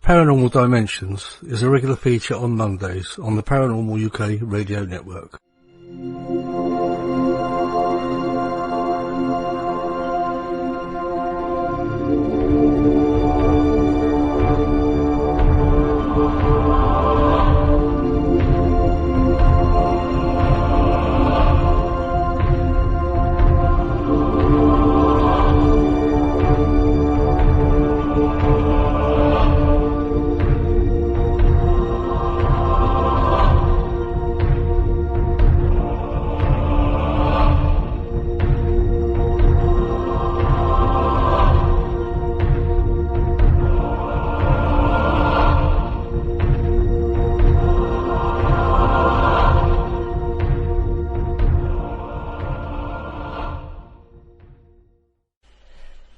Paranormal Dimensions is a regular feature on Mondays on the Paranormal UK radio network.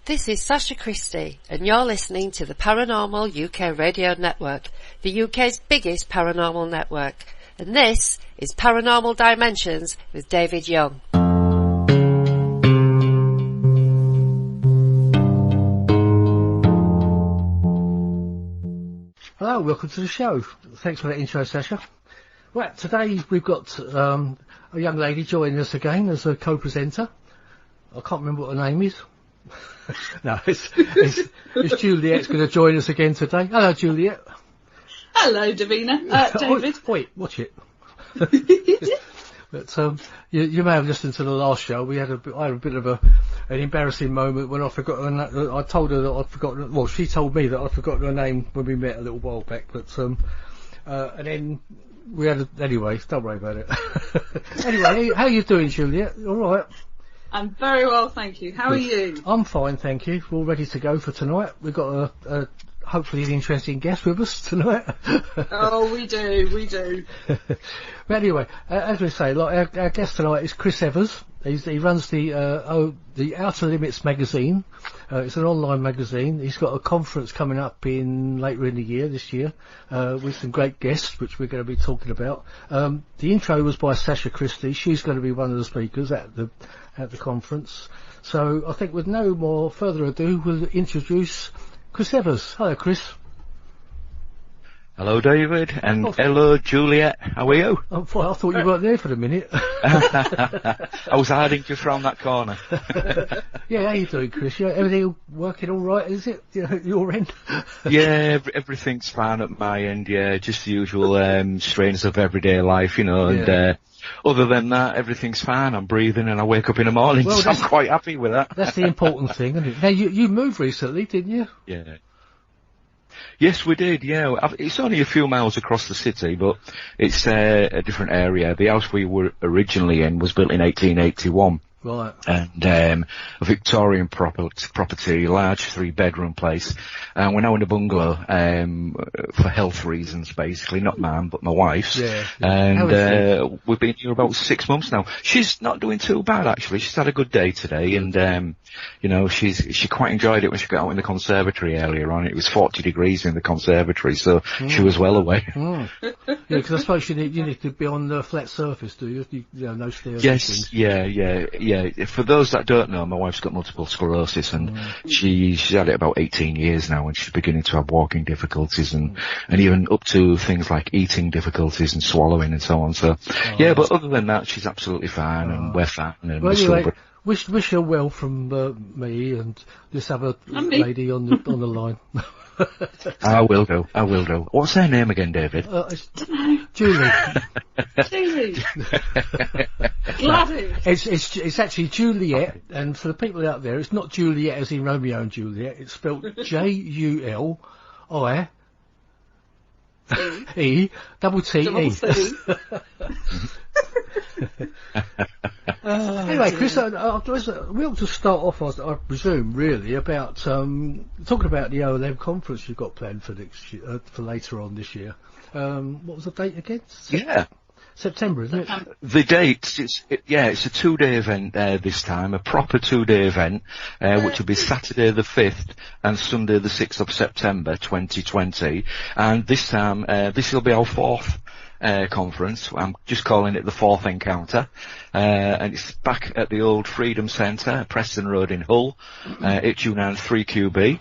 This is Sasha Christie, and you're listening to the Paranormal UK Radio Network, the UK's biggest paranormal network. And this is Paranormal Dimensions with David Young. Hello, welcome to the show. Thanks for that intro, Sasha. Right, today we've got a young lady joining us again as a co-presenter. I can't remember what her name is. No, it's Juliet's going to join us again today. Hello, Juliet. Hello, Davina. David. Wait, watch it. But you may have listened to the last show. I had a bit of an embarrassing moment when I forgot her name. I told her that I'd forgotten. Well, she told me that I'd forgotten her name when we met a little while back. But and then we had anyway. Don't worry about it. Anyway, how are you doing, Juliet? All right. I'm very well, thank you. How are you? I'm fine, thank you. We're all ready to go for tonight. We've got a hopefully an interesting guest with us tonight. Oh, we do. But anyway, as we say, like our guest tonight is Chris Evers. He runs the Outer Limits magazine. It's an online magazine. He's got a conference coming up later in the year, this year, with some great guests, which we're going to be talking about. The intro was by Sasha Christie. She's going to be one of the speakers at the conference. So I think with no more further ado, we'll introduce Chris Evers. Hello, Chris. Hello, David, and hello, Juliet. How are you? I thought you weren't there for a minute. I was hiding just round that corner. Yeah, how you doing, Chris? Everything working all right, is it? Your end? Yeah, everything's fine at my end, yeah. Just the usual strains of everyday life, and other than that, everything's fine. I'm breathing and I wake up in the morning, so I'm quite happy with that. That's the important thing, isn't it? Now, you moved recently, didn't you? Yeah. Yes, we did, yeah. It's only a few miles across the city, but it's a different area. The house we were originally in was built in 1881. Right. And a Victorian property, large 3-bedroom place. And we're now in a bungalow for health reasons, basically. Not mine, but my wife's. Yeah. And we've been here about 6 months now. She's not doing too bad, actually. She's had a good day today, and she quite enjoyed it when she got out in the conservatory earlier on. It was 40 degrees in the conservatory, so she was well away. Yeah, because I suppose you need to be on the flat surface, do you? No stairs. Yes, yeah. For those that don't know, my wife's got multiple sclerosis, and she's had it about 18 years now, and she's beginning to have walking difficulties and even up to things like eating difficulties and swallowing and so on. So, but other than that, she's absolutely fine, and we're fine. And well, anyway, wish her well from me and this other lady on the line. I will do. What's her name again, David? Julie. Julie. Gladys. It's actually Juliet, and for the people out there, it's not Juliet as in Romeo and Juliet. It's spelled Julie. Anyway, Chris, we ought to start off, I presume, really, about talking about the OLM conference you've got planned for next year, for later on this year. What was the date again? Yeah. September, isn't it? The date, it's a 2-day event this time, a proper 2-day event, which will be Saturday the 5th and Sunday the 6th of September 2020. And this time, this will be our 4th conference. I'm just calling it the 4th Encounter. And it's back at the old Freedom Centre, Preston Road in Hull, HU93QB.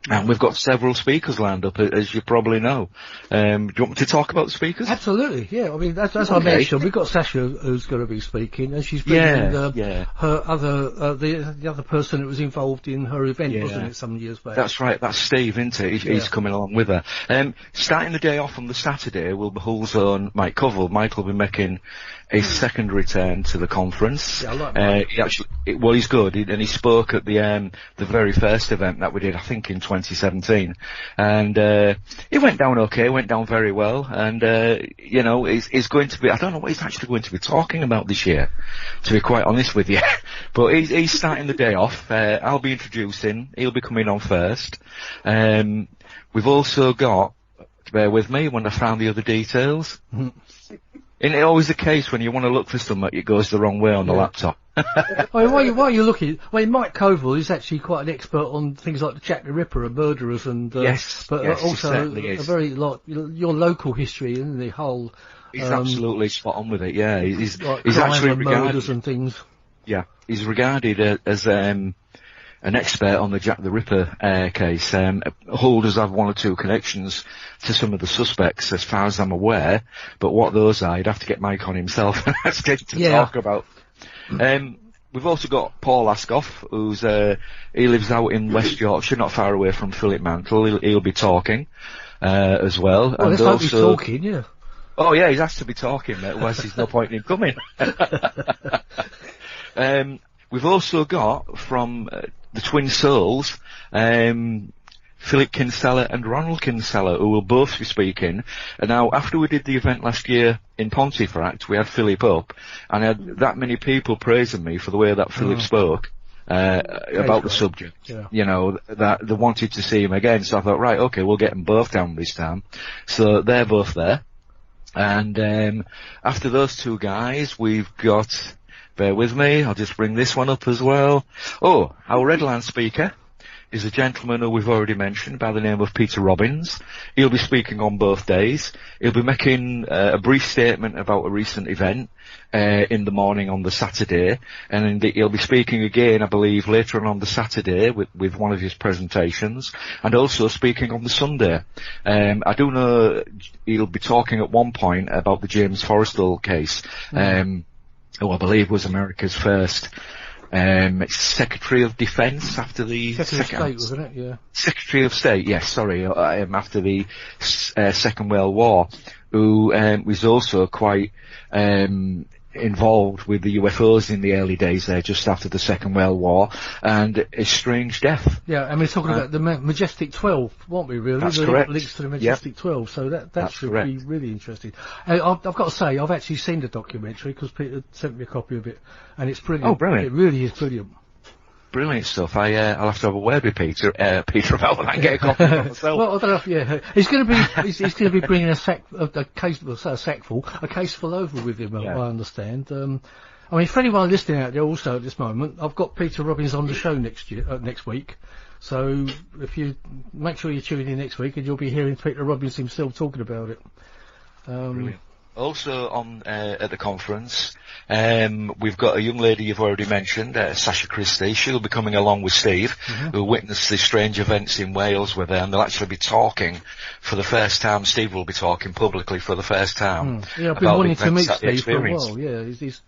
And we've got several speakers lined up, as you probably know. Do you want me to talk about the speakers? Absolutely, yeah. I mean, that's I mentioned. We've got Sasha who's going to be speaking, and she's bringing her other the other person that was involved in her event, wasn't it, some years back? That's right. That's Steve, isn't it? He's coming along with her. Starting the day off on the Saturday will be Hull's own Mike Covell. Mike will be making a second return to the conference. Yeah, I like Mike. He's good, and he spoke at the very first event that we did, I think, in 2017, and it went down okay, went down very well, and he's going to be, I don't know what he's actually going to be talking about this year, to be quite honest with you, but he's starting the day off. I'll be introducing, he'll be coming on first. We've also got, bear with me when I found the other details. Isn't it always the case when you want to look for something, it goes the wrong way on the laptop? While you're looking, Mike Covell is actually quite an expert on things like Jack the Ripper and murderers, and also a very your local history and the whole. He's absolutely spot on with it. Yeah, he's actually regarded murders and things. Yeah, he's regarded as an expert on the Jack the Ripper case. Hull does have one or two connections to some of the suspects, as far as I'm aware, but what those are, you'd have to get Mike on himself to talk about. We've also got Paul Askoff, who's he lives out in West Yorkshire, not far away from Philip Mantle. He'll be talking as well. Well, let's hope he's talking, yeah. Oh yeah, he has to be talking, mate, otherwise there's no point in him coming. We've also got from the Twin Souls, Philip Kinsella and Ronald Kinsella, who will both be speaking. And now, after we did the event last year in Pontefract, we had Philip up, and I had that many people praising me for the way that Philip spoke about the subject. Yeah. You know, that they wanted to see him again. So I thought, right, okay, we'll get them both down this time. So they're both there. And after those two guys, we've got, bear with me, I'll just bring this one up as well. Oh, our Redland speaker is a gentleman who we've already mentioned by the name of Peter Robbins. He'll be speaking on both days. He'll be making a brief statement about a recent event in the morning on the Saturday, and he'll be speaking again, I believe, later on the Saturday with one of his presentations, and also speaking on the Sunday. I do know he'll be talking at one point about the James Forrestal case, who I believe was America's first Secretary of Defence after the Secretary of State, wasn't it? Yeah. Secretary of State, yes, sorry, after the Second World War, who was also quite involved with the UFOs in the early days there, just after the Second World War, and a strange death. Yeah, and we're talking about the Majestic 12, weren't we, really? That's correct. Links to the Majestic 12, so that should be really interesting. I've got to say, I've actually seen the documentary, because Peter sent me a copy of it, and it's brilliant. Oh, brilliant. It really is brilliant. Brilliant stuff. I'll have to have a word with Peter about that and get a copy of it myself. Well, I don't know, he's going to be bringing a case full over with him, I understand. I mean, for anyone listening out there also at this moment, I've got Peter Robbins on the show next week. So if you make sure you tune in next week, and you'll be hearing Peter Robbins himself talking about it. Brilliant. Also on at the conference, we've got a young lady you've already mentioned, Sasha Christie. She'll be coming along with Steve, who witnessed the strange events in Wales with her, and they'll actually be talking for the first time. Steve will be talking publicly for the first time. Yeah, I've been wanting to meet Steve for a while. Yeah, he's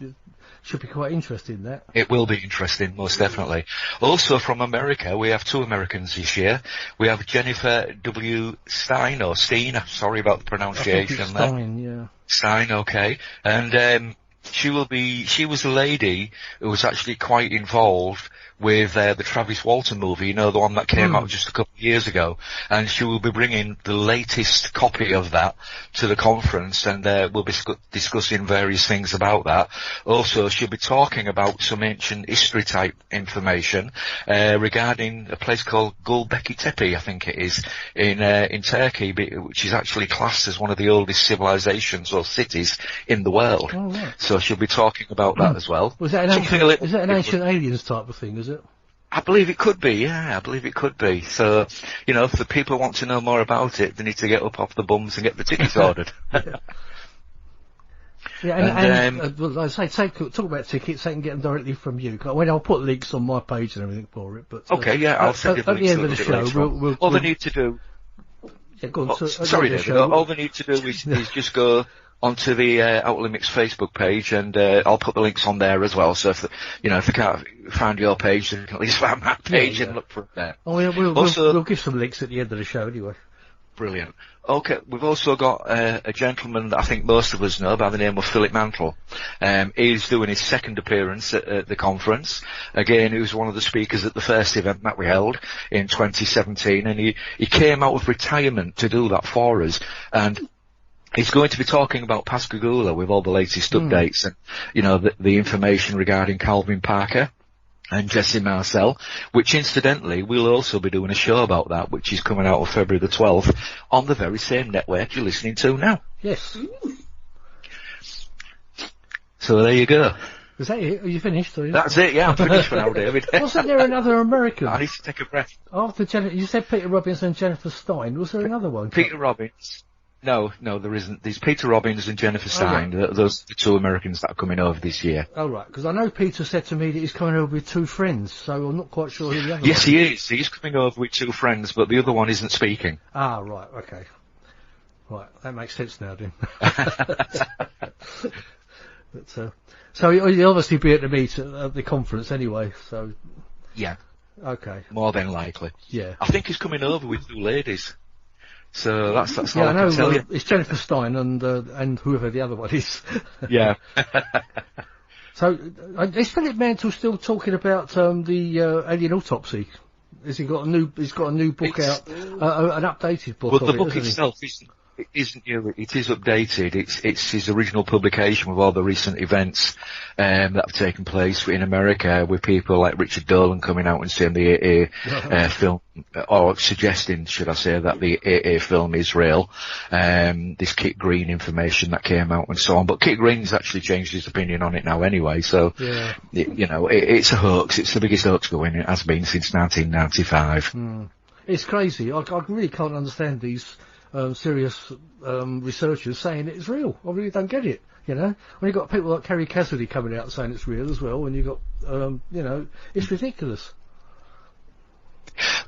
should be quite interesting, that. It will be interesting, most definitely. Also from America, we have two Americans this year. We have Jennifer W. Stein, or Steen, sorry about the pronunciation. I think it's Stein, yeah. Stein, okay. And she was a lady who was actually quite involved with the Travis Walton movie, you know, the one that came out just a couple of years ago, and she will be bringing the latest copy of that to the conference, and we'll be discussing various things about that. Also, she'll be talking about some ancient history type information regarding a place called Gulbekli Tepe, I think it is, in Turkey, which is actually classed as one of the oldest civilizations or cities in the world. Oh, right. So she'll be talking about that as well. Is that an ancient aliens type of thing, is it? I believe it could be, yeah, I believe it could be. So, you know, if the people want to know more about it, they need to get up off the bums and get the tickets ordered. Yeah, well, like I say, talk about tickets. They can get them directly from you. I'll put links on my page and everything for it. But okay, yeah, I'll send you the links at the end of the show. All they need to do. Yeah, go on, sorry, David. All they need to do is just go onto the Outer Limits Facebook page, and I'll put the links on there as well. So if they can't find your page, they can at least find that page and look for it there. Oh, yeah, we'll give some links at the end of the show anyway. Brilliant. Okay, we've also got a gentleman that I think most of us know by the name of Philip Mantle. He's doing his second appearance at the conference. Again, he was one of the speakers at the first event that we held in 2017, and he came out of retirement to do that for us. And he's going to be talking about Pascagoula with all the latest updates and, the information regarding Calvin Parker and Jesse Marcel, which incidentally we'll also be doing a show about that, which is coming out on February the 12th on the very same network you're listening to now. Yes. So there you go. Is that it? Are you finished? That's it, yeah, I'm finished for now, David. Wasn't there another American? I need to take a breath. After you said Peter Robbins and Jennifer Stein, was there another one? Peter Robbins. No, there isn't. There's Peter Robbins and Jennifer Stein. Right. Those are the two Americans that are coming over this year. Oh, right. Because I know Peter said to me that he's coming over with two friends, so I'm not quite sure who the other Yes, he is. He's coming over with two friends, but the other one isn't speaking. Ah, right. Okay. Right. That makes sense now, then. But, so he'll obviously be at the meet at the conference anyway, so... Yeah. Okay. More than likely. Yeah. I think he's coming over with two ladies. So that's yeah, all I can tell you. It's Jennifer Stein and whoever the other one is. Yeah. So is Philip Mantle still talking about the alien autopsy? Has he got a new? He's got a new book out, an updated book. Well, the book itself isn't new. It is updated. It's his original publication with all the recent events that have taken place in America, with people like Richard Dolan coming out and saying the AA film, or suggesting, should I say, that the AA film is real. This Kit Green information that came out and so on. But Kit Green's actually changed his opinion on it now anyway. So, yeah. It's a hoax. It's the biggest hoax going. It has been since 1995. It's crazy. I really can't understand these serious researchers saying it's real. I really don't get it. When you've got people like Kerry Cassidy coming out saying it's real as well, and you've got, it's ridiculous.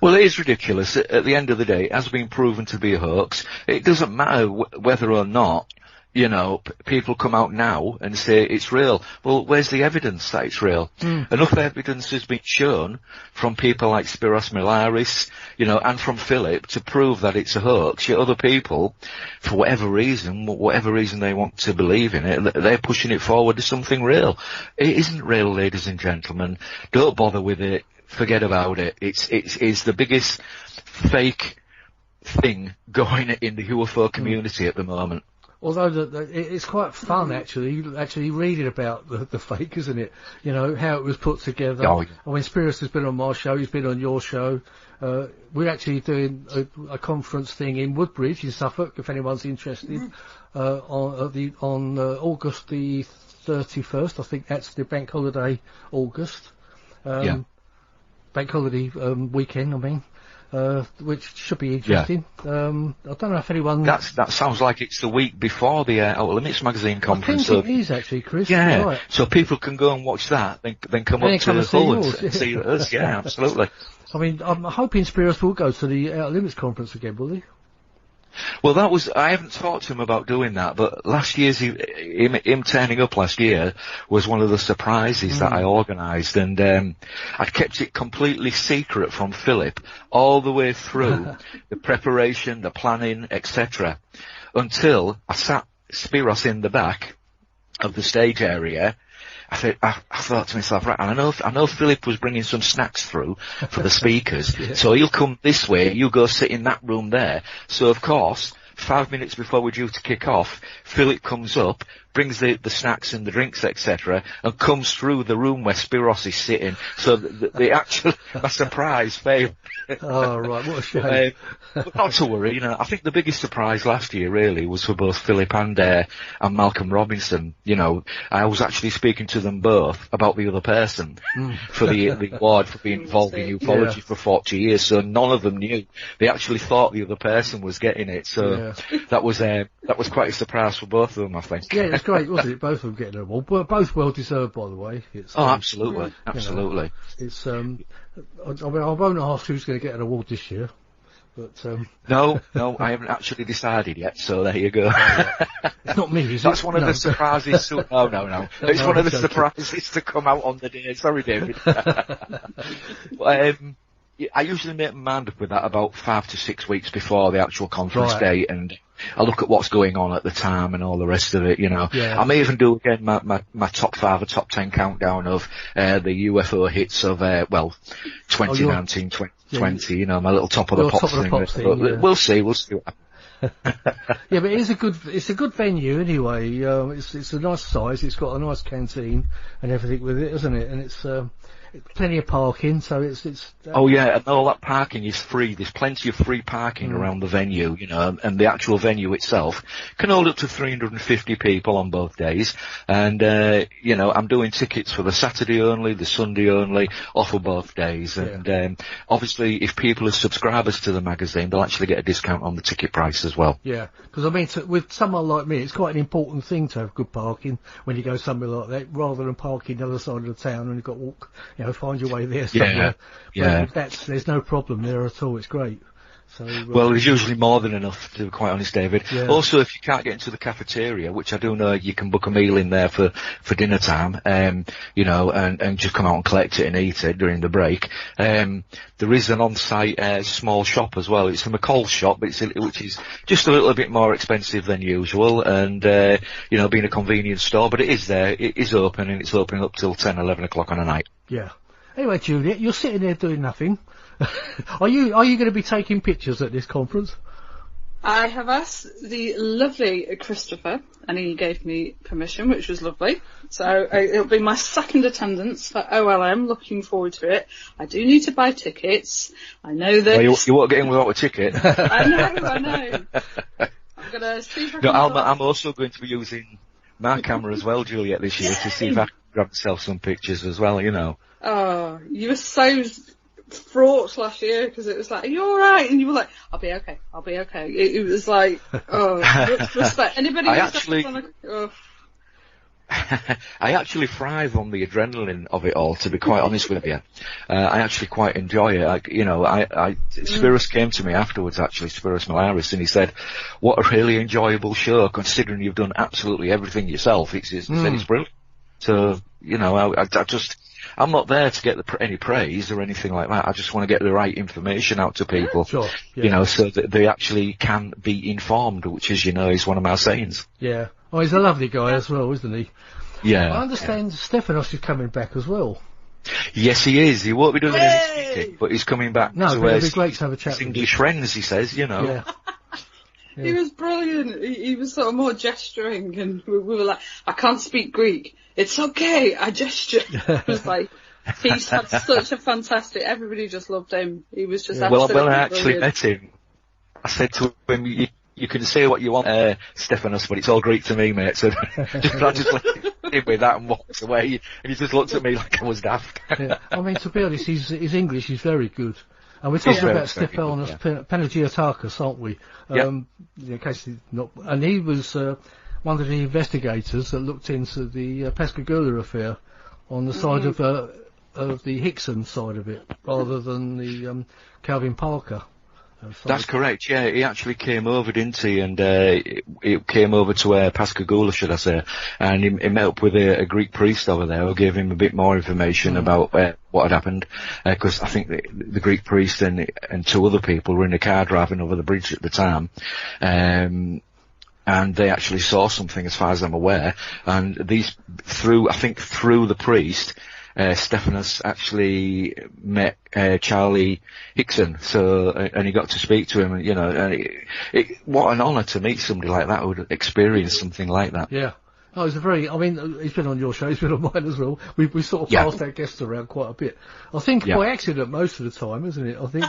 Well, it is ridiculous. At the end of the day, it has been proven to be a hoax. It doesn't matter whether or not, people come out now and say it's real. Well, where's the evidence that it's real? Enough evidence has been shown from people like Spiros Milaris, and from Philip to prove that it's a hoax. Yet other people, for whatever reason they want to believe in it, they're pushing it forward as something real. It isn't real, ladies and gentlemen. Don't bother with it. Forget about it. It's the biggest fake thing going in the UFO community at the moment. Although it's quite fun actually reading about the fake, isn't it? How it was put together. Oh, yeah. When Spiros has been on my show, he's been on your show. We're actually doing a conference thing in Woodbridge in Suffolk, if anyone's interested, on August the 31st. I think that's the bank holiday August. Bank holiday weekend, I mean. Which should be interesting. Yeah. I don't know if anyone... That sounds like it's the week before the Outer Limits magazine conference. I think it is actually, Chris. Yeah, right. So people can go and watch that, then come up to Hull and see us. Yeah, absolutely. I mean, I'm hoping Spiros will go to the Outer Limits conference again, will he? Well, I haven't talked to him about doing that, but last year's, him turning up last year was one of the surprises that I organised, and I'd kept it completely secret from Philip all the way through the preparation, the planning, etc. until I sat Spiros in the back of the stage area. I thought to myself, right, I know Philip was bringing some snacks through for the speakers, so he'll come this way, you go sit in that room there. So of course, 5 minutes before we're due to kick off, Philip comes up, brings the snacks and the drinks, etc., and comes through the room where Spiros is sitting. So my surprise failed. Oh, right, what a shame. But not to worry, I think the biggest surprise last year really was for both Philip and Malcolm Robinson. I was actually speaking to them both about the other person for the award for being involved in ufology for 40 years. So none of them knew. They actually thought the other person was getting it. So that was quite a surprise for both of them, I think. Yeah, was great, wasn't it? Both of them getting an award. Both well deserved, by the way. It's, Absolutely, absolutely. It's I mean, I won't ask who's going to get an award this year, but No, I haven't actually decided yet. So there you go. it's not me. Is That's it? one of the surprises. No. It's one of the surprises to come out on the day. Sorry, David. I usually make my mind up with that about 5 to 6 weeks before the actual conference date, and I look at what's going on at the time and all the rest of it, you know. Yeah. I may even do again my top 5 or top 10 countdown of the UFO hits of 2019, 2020, you know, my little top of the pops thing. We'll see what happens. Yeah, but it's a good venue anyway. It's a nice size. It's got a nice canteen and everything with it, isn't it? And it's plenty of parking, so it's. Oh yeah, and all that parking is free. There's plenty of free parking around the venue, you know, and the actual venue itself can hold up to 350 people on both days. And you know, I'm doing tickets for the Saturday only, the Sunday only, offer both days. And obviously, if people are subscribers to the magazine, they'll actually get a discount on the ticket price as well. Yeah, because I mean, with someone like me, it's quite an important thing to have good parking when you go somewhere like that, rather than parking the other side of the town and you've got to walk, you know, find your way there somewhere. Yeah. There's no problem there at all. It's great. So, well, there's usually more than enough, to be quite honest, David. Yeah. Also, if you can't get into the cafeteria, which I do know you can book a meal in there for dinner time, you know, and just come out and collect it and eat it during the break. There is an on-site small shop as well. It's a McCall's shop, which is just a little bit more expensive than usual, and you know, being a convenience store, but it is there. It is open, and it's open up till 10, 11 o'clock on a night. Yeah. Anyway, Juliet, you're sitting there doing nothing. Are you going to be taking pictures at this conference? I have asked the lovely Christopher, and he gave me permission, which was lovely. So it'll be my second attendance for OLM. Looking forward to it. I do need to buy tickets. I know that. Well, you won't get in without a ticket. I know. I'm gonna see if I can. I'm also going to be using my camera as well, Juliet, this year to see if I can grab myself some pictures as well. You know. Oh, you were so fraught last year because it was like, are you alright? And you were like, I'll be okay. It was like, respect. Anybody I who's actually, I actually thrive on the adrenaline of it all, to be quite honest with you. I actually quite enjoy it. Spiros came to me afterwards, actually, Spiros Malaris, and he said, what a really enjoyable show, considering you've done absolutely everything yourself. He said it's brilliant. So, you know, I'm not there to get any praise or anything like that. I just want to get the right information out to people, you know, so that they actually can be informed, which, as you know, is one of my sayings. Yeah. Oh, he's a lovely guy as well, isn't he? Yeah. I understand Stefanos is coming back as well. Yes, he is. He won't be doing any speaking, but he's coming back. No, but it'd be great to have a chat with English friends, he says, you know. Yeah. Yeah. He was brilliant. He was sort of more gesturing, and we were like, I can't speak Greek. It's okay, I gesture. It was like, he's had such a fantastic, everybody just loved him. He was just absolutely when I actually brilliant. met him, I said to him, you can say what you want, Stefanos, but it's all Greek to me, mate. So I just let him with that and walked away, and he just looked at me like I was daft. Yeah. I mean, to be honest, his English is very good. And we're talking about Stefanos Panagiotakis, aren't we? In case he's not, and he was one of the investigators that looked into the Pascagoula affair on the side of the Hickson side of it, rather than the Calvin Parker. That's correct, yeah. He actually came over, didn't he? And he came over to Pascagoula, should I say, and he met up with a Greek priest over there who gave him a bit more information about what had happened, because I think the Greek priest and two other people were in a car driving over the bridge at the time, and they actually saw something, as far as I'm aware, and through the priest, Stefanos actually met Charlie Hickson, and he got to speak to him, and you know, and what an honour to meet somebody like that who would experience something like that. Yeah. Oh, he's he's been on your show, he's been on mine as well. We sort of passed our guests around quite a bit. I think by accident most of the time, isn't it? I think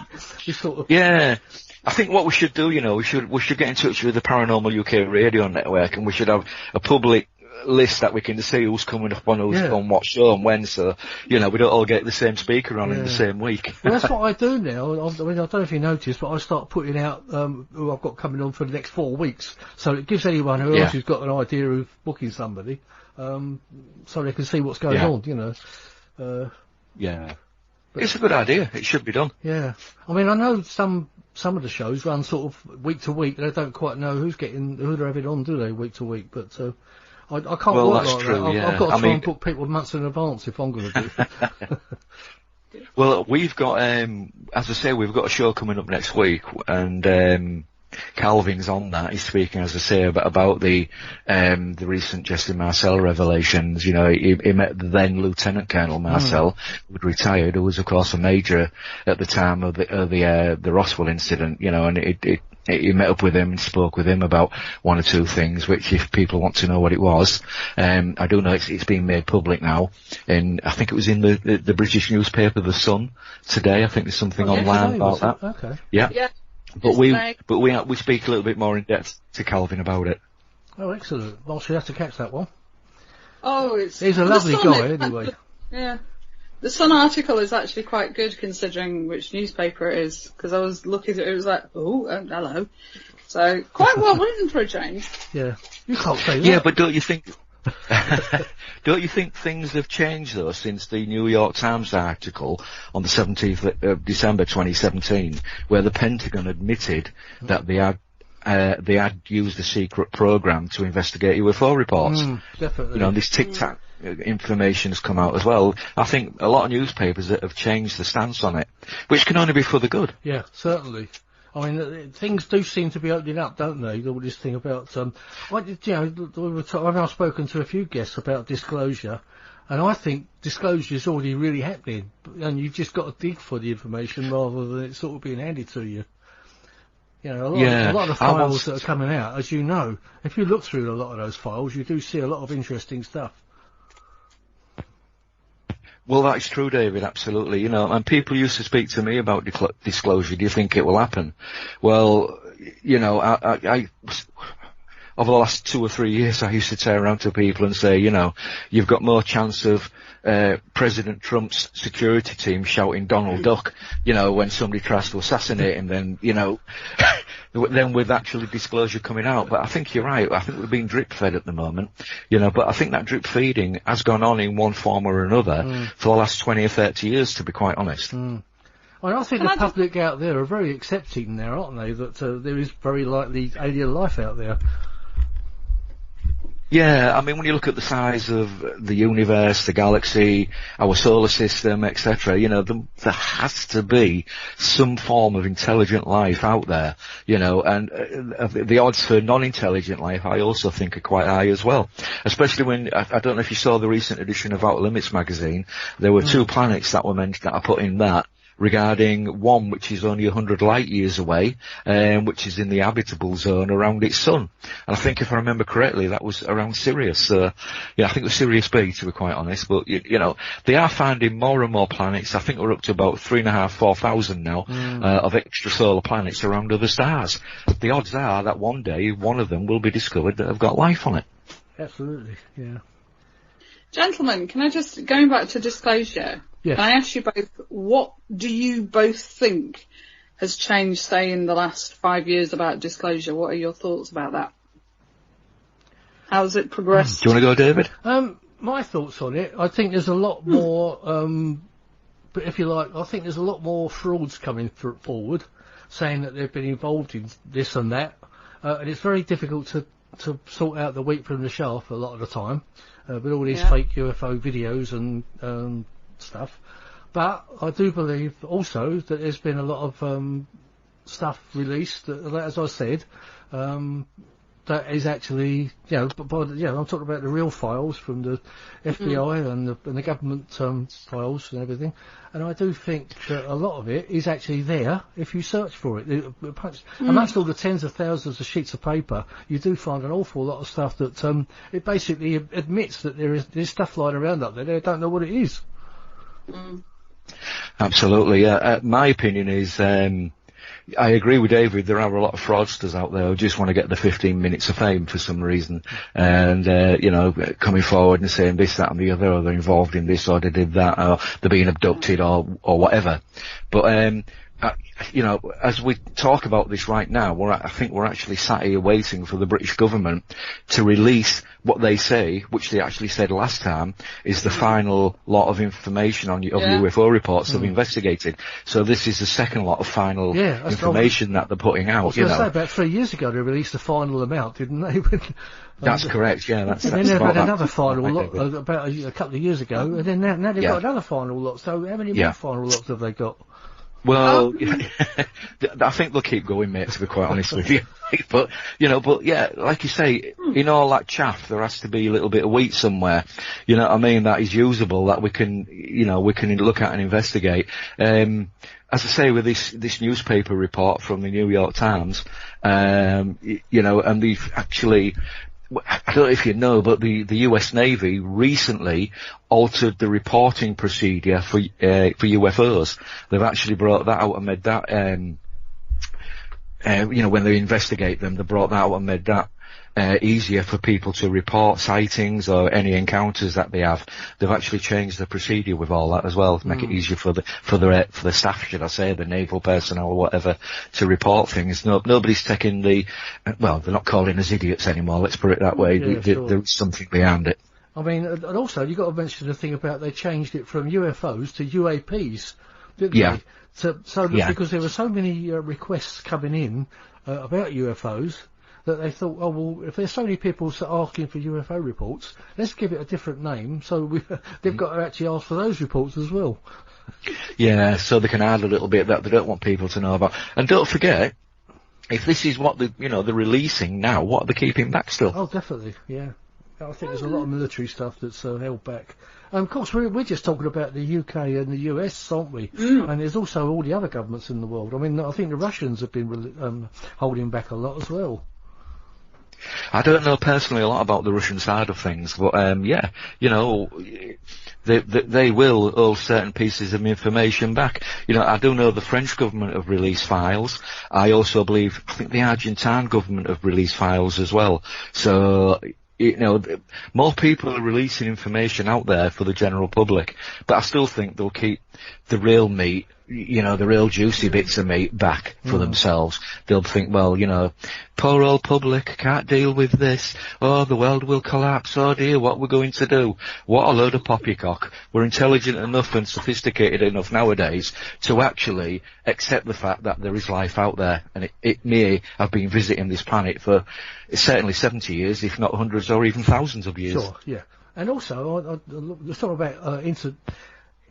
we sort of... Yeah. I think what we should do, you know, we should get in touch with the Paranormal UK radio network, and we should have a public list that we can see who's coming up on who's Yeah. on what show and when, so, we don't all get the same speaker on in Yeah. the same week. Well, that's what I do now. I mean, I don't know if you noticed, but I start putting out who I've got coming on for the next 4 weeks. So it gives anyone who Yeah. else who's got an idea of booking somebody, so they can see what's going Yeah. on, Yeah. It's a good idea. It should be done. Yeah. I mean, I know some of the shows run sort of week to week. They don't quite know who they're having on, do they, week to week? But I can't Well, work that's like true, that. yeah. I've got to I try mean- and book people months in advance if I'm going to do it. Well, we've got, as I say, we've got a show coming up next week, and Calvin's on that. He's speaking, as I say, about the recent Justin Marcel revelations. He met the then Lieutenant Colonel Marcel, who'd retired, who was, of course, a major at the time of the Roswell incident. And he met up with him and spoke with him about one or two things, which, if people want to know what it was, I do know it's being made public now. And I think it was in the British newspaper, The Sun, today. I think there's something online today, about was that. it? Okay. Yeah. Yeah. But Yes, we speak a little bit more in depth to Calvin about it. Oh, excellent. Well, she'll have to catch that one. Oh, it's... He's a the lovely Sun guy, is- anyway. Yeah. The Sun article is actually quite good considering which newspaper it is, because I was looking at it, it was like, hello. So, quite well written for a change. Yeah. You can't say that. Yeah, but don't you think things have changed though since the New York Times article on the 17th of December 2017, where the Pentagon admitted that they had used a secret program to investigate UFO reports. Definitely. And this tic-tac information has come out as well. I think a lot of newspapers have changed the stance on it, which can only be for the good. Yeah, certainly. I mean, things do seem to be opening up, don't they? All this thing about, I've spoken to a few guests about disclosure, and I think disclosure is already really happening, and you've just got to dig for the information rather than it sort of being handed to you. A lot of the files that are coming out, as you know, if you look through a lot of those files, you do see a lot of interesting stuff. Well, that's true, David, absolutely. And people used to speak to me about disclosure. Do you think it will happen? Well, I over the last 2 or 3 years, I used to turn around to people and say, you've got more chance of President Trump's security team shouting Donald Duck, when somebody tries to assassinate him, then, then with actually disclosure coming out. But I think you're right. I think we're being drip fed at the moment, but I think that drip feeding has gone on in one form or another for the last 20 or 30 years, to be quite honest. Well, I think the public out there are very accepting now, aren't they, that there is very likely alien life out there. Yeah, I mean, when you look at the size of the universe, the galaxy, our solar system, etc., there has to be some form of intelligent life out there, and the odds for non-intelligent life, I also think, are quite high as well. Especially when, I don't know if you saw the recent edition of Outer Limits magazine, there were 2 planets that were mentioned that I put in that, regarding one which is only 100 light years away, which is in the habitable zone around its sun. And I think, if I remember correctly, that was around Sirius. So, I think it was Sirius B, to be quite honest. But, they are finding more and more planets. I think we're up to about 3,500-4,000 now, of extrasolar planets around other stars. The odds are that one day one of them will be discovered that have got life on it. Absolutely, yeah. Gentlemen, can I just, going back to disclosure, Yes. can I ask you both, what do you both think has changed, say, in the last 5 years about disclosure? What are your thoughts about that? How's it progressed? Do you want to go, David? My thoughts on it, I think there's a lot more, but if you like, I think there's a lot more frauds coming forward, saying that they've been involved in this and that, and it's very difficult to sort out the wheat from the chaff a lot of the time, with all these fake UFO videos and stuff. But I do believe also that there's been a lot of stuff released that, as I said, that is actually, I'm talking about the real files from the FBI and the government files and everything. And I do think that a lot of it is actually there if you search for it. Amongst all the tens of thousands of sheets of paper, you do find an awful lot of stuff that it basically admits that there's stuff lying around up there. They don't know what it is. Absolutely, yeah. My opinion is, I agree with David. There are a lot of fraudsters out there who just want to get the 15 minutes of fame for some reason, and coming forward and saying this, that, and the other, or they're involved in this, or they did that, or they're being abducted, or whatever. But as we talk about this right now, I think we're actually sat here waiting for the British government to release what they say, which they actually said last time, is the final lot of information on UFO reports they've investigated. So this is the second lot of final information that they're putting out. I was going to say, about 3 years ago they released the final amount, didn't they? That's correct, yeah. That's and then they've had another final lot about a couple of years ago, and then now they've got another final lot. So how many more final lots have they got? Well, I think they'll keep going, mate, to be quite honest with you. But like you say, in all that chaff, there has to be a little bit of wheat somewhere. You know what I mean? That is usable, that we can look at and investigate. As I say, with this newspaper report from the New York Times, and they've actually, I don't know if you know, but the US Navy recently altered the reporting procedure for UFOs. They've actually brought that out and made that, when they investigate them, they brought that out and made that easier for people to report sightings or any encounters that they have. They've actually changed the procedure with all that as well to make it easier for the staff, should I say, the naval personnel or whatever, to report things. Nobody's taking they're not calling us idiots anymore, let's put it that way. There's something behind it. I mean, and also you've got to mention the thing about they changed it from UFOs to UAPs, didn't they? Because there were so many requests coming in about UFOs, that they thought, oh, well, if there's so many people asking for UFO reports, let's give it a different name, so they've got to actually ask for those reports as well. Yeah, so they can add a little bit that they don't want people to know about. And don't forget, if this is what they're releasing now, what are they keeping back still? Oh, definitely, yeah. I think there's a lot of military stuff that's held back. And of course, we're just talking about the UK and the US, aren't we? And there's also all the other governments in the world. I mean, I think the Russians have been holding back a lot as well. I don't know personally a lot about the Russian side of things, but they will hold certain pieces of information back. I do know the French government have released files. I think the Argentine government have released files as well. So, more people are releasing information out there for the general public, but I still think they'll keep the real meat, the real juicy bits of meat back for themselves. They'll think, well, poor old public can't deal with this. Oh, the world will collapse. Oh dear, what we're going to do? What a load of poppycock. We're intelligent enough and sophisticated enough nowadays to actually accept the fact that there is life out there, and it may have been visiting this planet for certainly 70 years, if not hundreds or even thousands of years. Sure, yeah. And also, let's talk about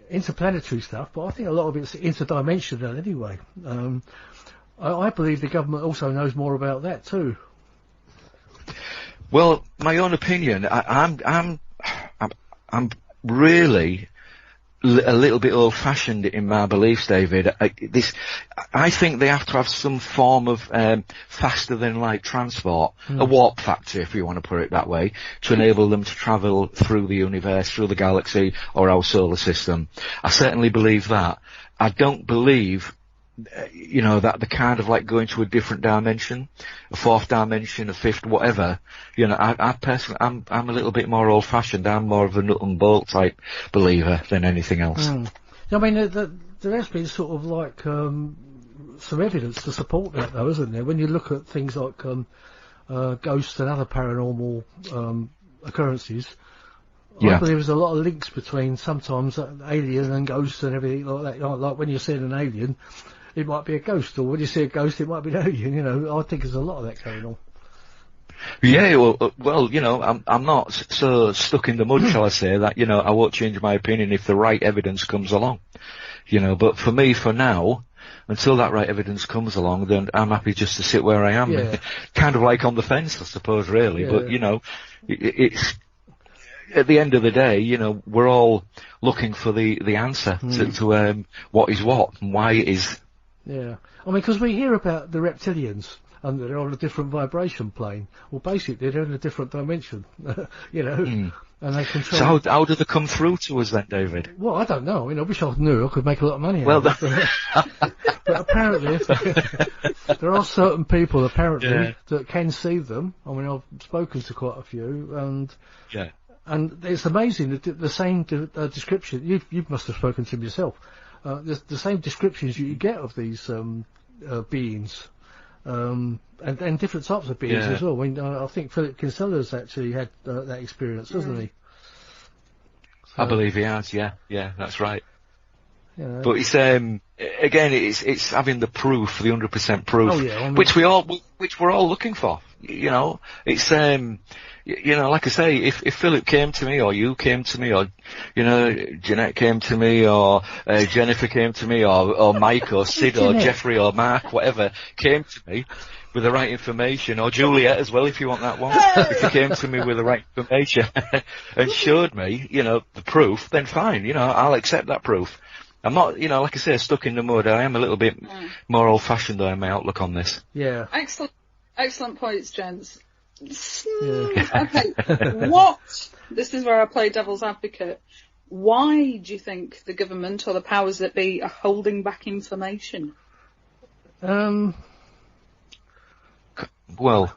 interplanetary stuff, but I think a lot of it's interdimensional anyway. I believe the government also knows more about that too. Well, my own opinion, I'm really a little bit old-fashioned in my beliefs, David. I think they have to have some form of faster-than-light transport, a warp factor, if you want to put it that way, to enable them to travel through the universe, through the galaxy, or our solar system. I certainly believe that. I don't believe that they're kind of like going to a different dimension, a fourth dimension, a fifth, whatever. I personally, I'm a little bit more old-fashioned. I'm more of a nut and bolt type believer than anything else. I mean, there has been sort of like some evidence to support that, though, isn't there? When you look at things like ghosts and other paranormal occurrences, I believe there's a lot of links between sometimes alien and ghosts and everything like that. Like when you see an alien, it might be a ghost, or when you see a ghost, it might be an alien. I think there's a lot of that going on. Yeah, well, I'm not so stuck in the mud, shall I say, that, I won't change my opinion if the right evidence comes along. But for me, for now, until that right evidence comes along, then I'm happy just to sit where I am. Yeah. Kind of like on the fence, I suppose, really. Yeah. But, it's, at the end of the day, we're all looking for the answer to what is what and why it is. Yeah. I mean, because we hear about the reptilians, and they're on a different vibration plane. Well, basically, they're in a different dimension, you know, and they control. So how do they come through to us then, David? Well, I don't know. I mean, I wish I knew. I could make a lot of money Well, out of it. But apparently, there are certain people, apparently, that can see them. I mean, I've spoken to quite a few, and it's amazing that the same description, you must have spoken to them yourself, the same descriptions you get of these beings, and different types of beings as well. I mean, I think Philip Kinsella's actually had that experience, hasn't he? So, I believe he has, yeah, that's right. You know. But it's again, it's having the proof, the 100% proof, I mean, which we're all looking for. You know, it's you know, like I say, if Philip came to me, or you came to me, or you know, Jeanette came to me, or Jennifer came to me, or Mike, or Sid, or Jeffrey, or Mark, whatever came to me with the right information, or Juliet as well, if you want that one. If you came to me with the right information and showed me, you know, the proof, then fine. You know, I'll accept that proof. I'm not, you know, like I say, stuck in the mud. I am a little bit more old-fashioned though in my outlook on this. Yeah. Excellent points, gents. Yeah. Okay, this is where I play devil's advocate. Why do you think the government or the powers that be are holding back information? Well,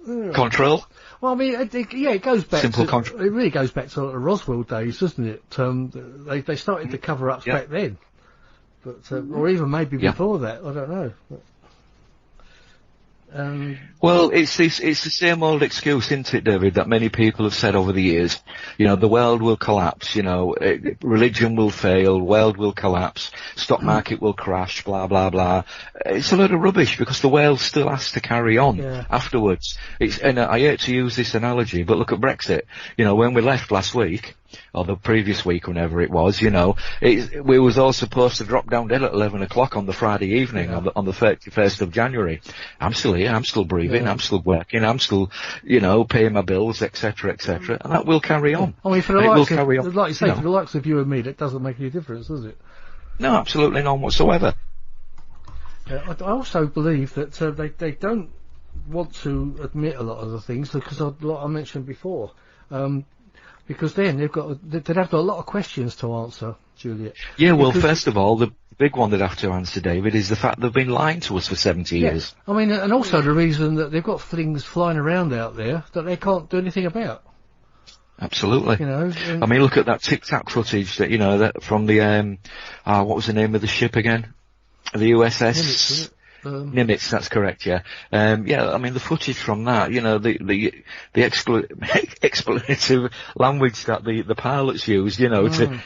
control. Well, I mean, it goes back Simple to, control. it really goes back to the Roswell days, doesn't it? They started the cover-ups back then, but or even maybe before that. I don't know. Well, it's the same old excuse, isn't it, David, that many people have said over the years. You know, the world will collapse, you know, religion will fail, world will collapse, stock market will crash, blah, blah, blah. It's a load of rubbish because the world still has to carry on afterwards. And I hate to use this analogy, but look at Brexit. You know, when we left last week, or the previous week, whenever it was, you know, we was all supposed to drop down dead at 11 o'clock on the Friday evening on the 31st of January. I'm still here, I'm still breathing, I'm still working, I'm still, you know, paying my bills, etc., etc., and that will carry on. I mean, for the likes of, like you say, for the likes of you and me, that doesn't make any difference, does it? No, absolutely none whatsoever. I also believe that they don't want to admit a lot of the things because, like I mentioned before, because then they'd have got a lot of questions to answer, Juliet. Yeah, well, first of all, the big one they'd have to answer, David, is the fact they've been lying to us for 70 years. I mean, and also the reason that they've got things flying around out there that they can't do anything about. Absolutely. You know, I mean, look at that Tic Tac footage that, you know, that from the, what was the name of the ship again? The USS Nimitz, that's correct, yeah. I mean, the footage from that, you know, the expletive language that the pilots use, you know, they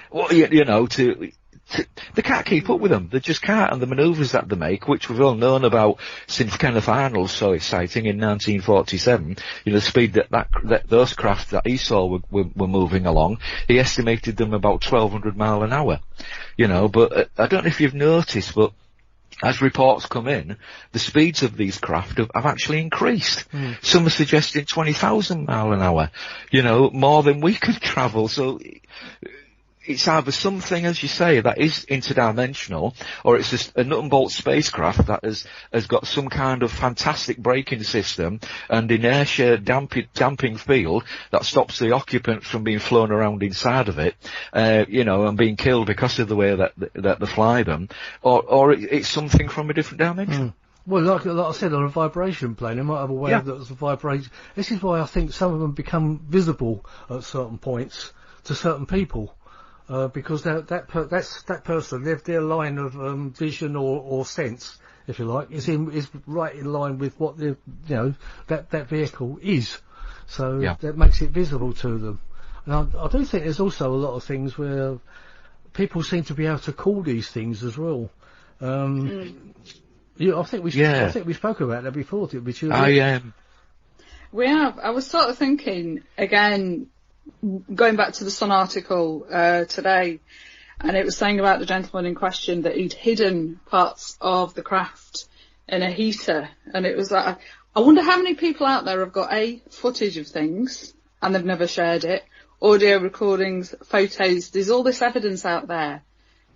can't keep up with them. They just can't. And the manoeuvres that they make, which we've all known about since Kenneth Arnold's sighting in 1947, you know, the speed that those craft that he saw were moving along, he estimated them about 1,200 mile an hour, you know, but I don't know if you've noticed, but as reports come in, the speeds of these craft have actually increased. Some are suggesting 20,000 mile an hour, you know, more than we could travel. So it's either something, as you say, that is interdimensional, or it's just a nut and bolt spacecraft that has got some kind of fantastic braking system and inertia damping field that stops the occupant from being flown around inside of it, you know, and being killed because of the way that they fly them, or it's something from a different dimension. Well, like I said, on a vibration plane, they might have a way that was a vibration. This is why I think some of them become visible at certain points to certain people. Because that person, their line of vision or sense, if you like, is right in line with what that vehicle is. So that makes it visible to them. And I do think there's also a lot of things where people seem to be able to call these things as well. I think we spoke about that before, didn't we? We have. I was sort of thinking again. Going back to the Sun article today, and it was saying about the gentleman in question that he'd hidden parts of the craft in a heater, and it was like, I wonder how many people out there have got footage of things and they've never shared it, audio recordings, photos. There's all this evidence out there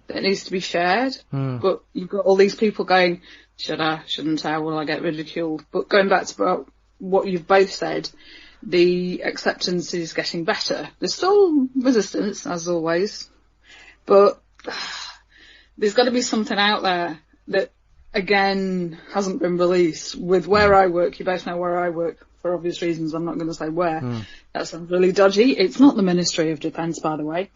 that needs to be shared, but you've got all these people going, Should I? Shouldn't I? Will I get ridiculed? But going back to what you've both said, the acceptance is getting better. There's still resistance, as always, but there's got to be something out there that, again, hasn't been released. With where I work, you both know where I work, for obvious reasons. I'm not going to say where. That sounds really dodgy. It's not the Ministry of Defence, by the way.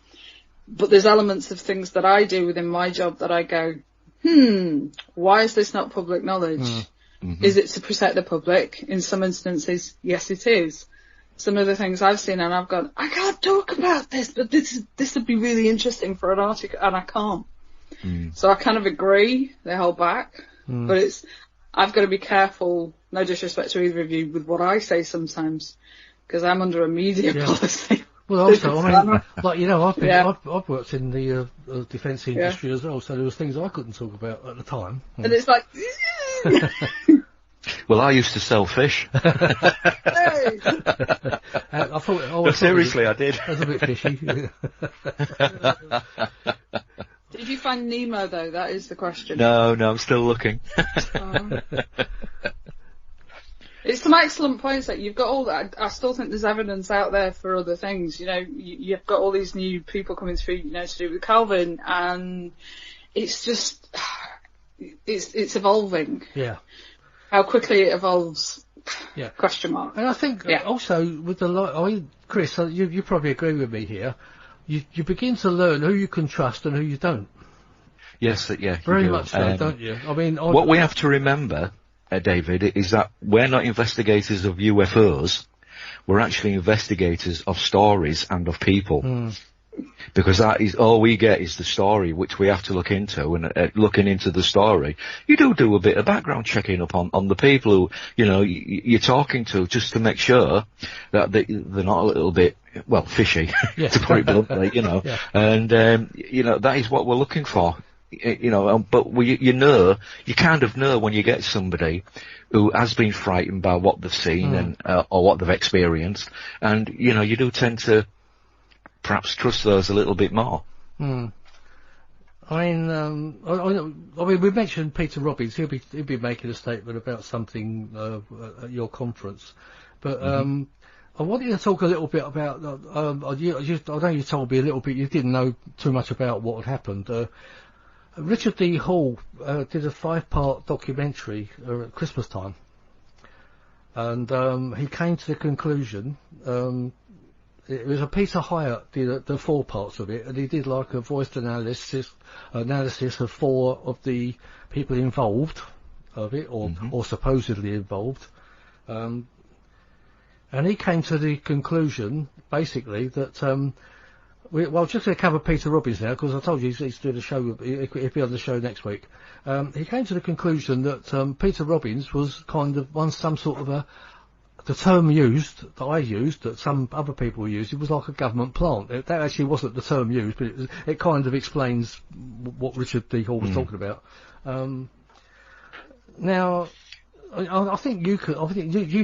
But there's elements of things that I do within my job that I go, why is this not public knowledge? Is it to protect the public? In some instances, yes, it is. Some of the things I've seen and I've gone, I can't talk about this, but this would be really interesting for an article, and I can't. So I kind of agree they hold back, but I've got to be careful, no disrespect to either of you, with what I say sometimes, because I'm under a media policy. Well, also, I mean, like, you know, I've worked in the defence industry as well, so there was things I couldn't talk about at the time. And it's like, well, I used to sell fish. I thought, seriously, I did. That's a bit fishy. Did you find Nemo though? That is the question. No, I'm still looking. It's some excellent points that you've got all that. I still think there's evidence out there for other things. You know, you've got all these new people coming through, you know, to do with Calvin, and it's just, it's evolving. Yeah. How quickly it evolves. Yeah. Question mark. And I think also with Chris, you probably agree with me here. You begin to learn who you can trust and who you don't. Yes, yeah. Very much so, don't you? I mean, what we have to remember, David, is that we're not investigators of UFOs. We're actually investigators of stories and of people. Because that is all we get is the story, which we have to look into. And looking into the story, you do a bit of background checking up on the people who, you know, you're talking to, just to make sure that they're not a little bit, well, fishy, to put it bluntly, you know. And, you know, that is what we're looking for. You know, but you kind of know when you get somebody who has been frightened by what they've seen and or what they've experienced, and you know, you do tend to perhaps trust those a little bit more. I mean, we mentioned Peter Robbins. He'll be making a statement about something at your conference, but I wanted to talk a little bit about. I know you told me a little bit. You didn't know too much about what had happened. Richard D. Hall did a 5-part documentary at Christmas time, and he came to the conclusion. It was a Peter Hyatt did the 4 parts of it, and he did like a voiced analysis of 4 of the people involved of it, or supposedly involved, and he came to the conclusion basically that. Well, just to cover Peter Robbins now, because I told you he's doing a show. He'll be on the show next week. He came to the conclusion that Peter Robbins was kind of some sort of the term used that I used, that some other people used. It was like a government plant. That actually wasn't the term used, but it kind of explains what Richard D. Hall was talking about. Now, I think you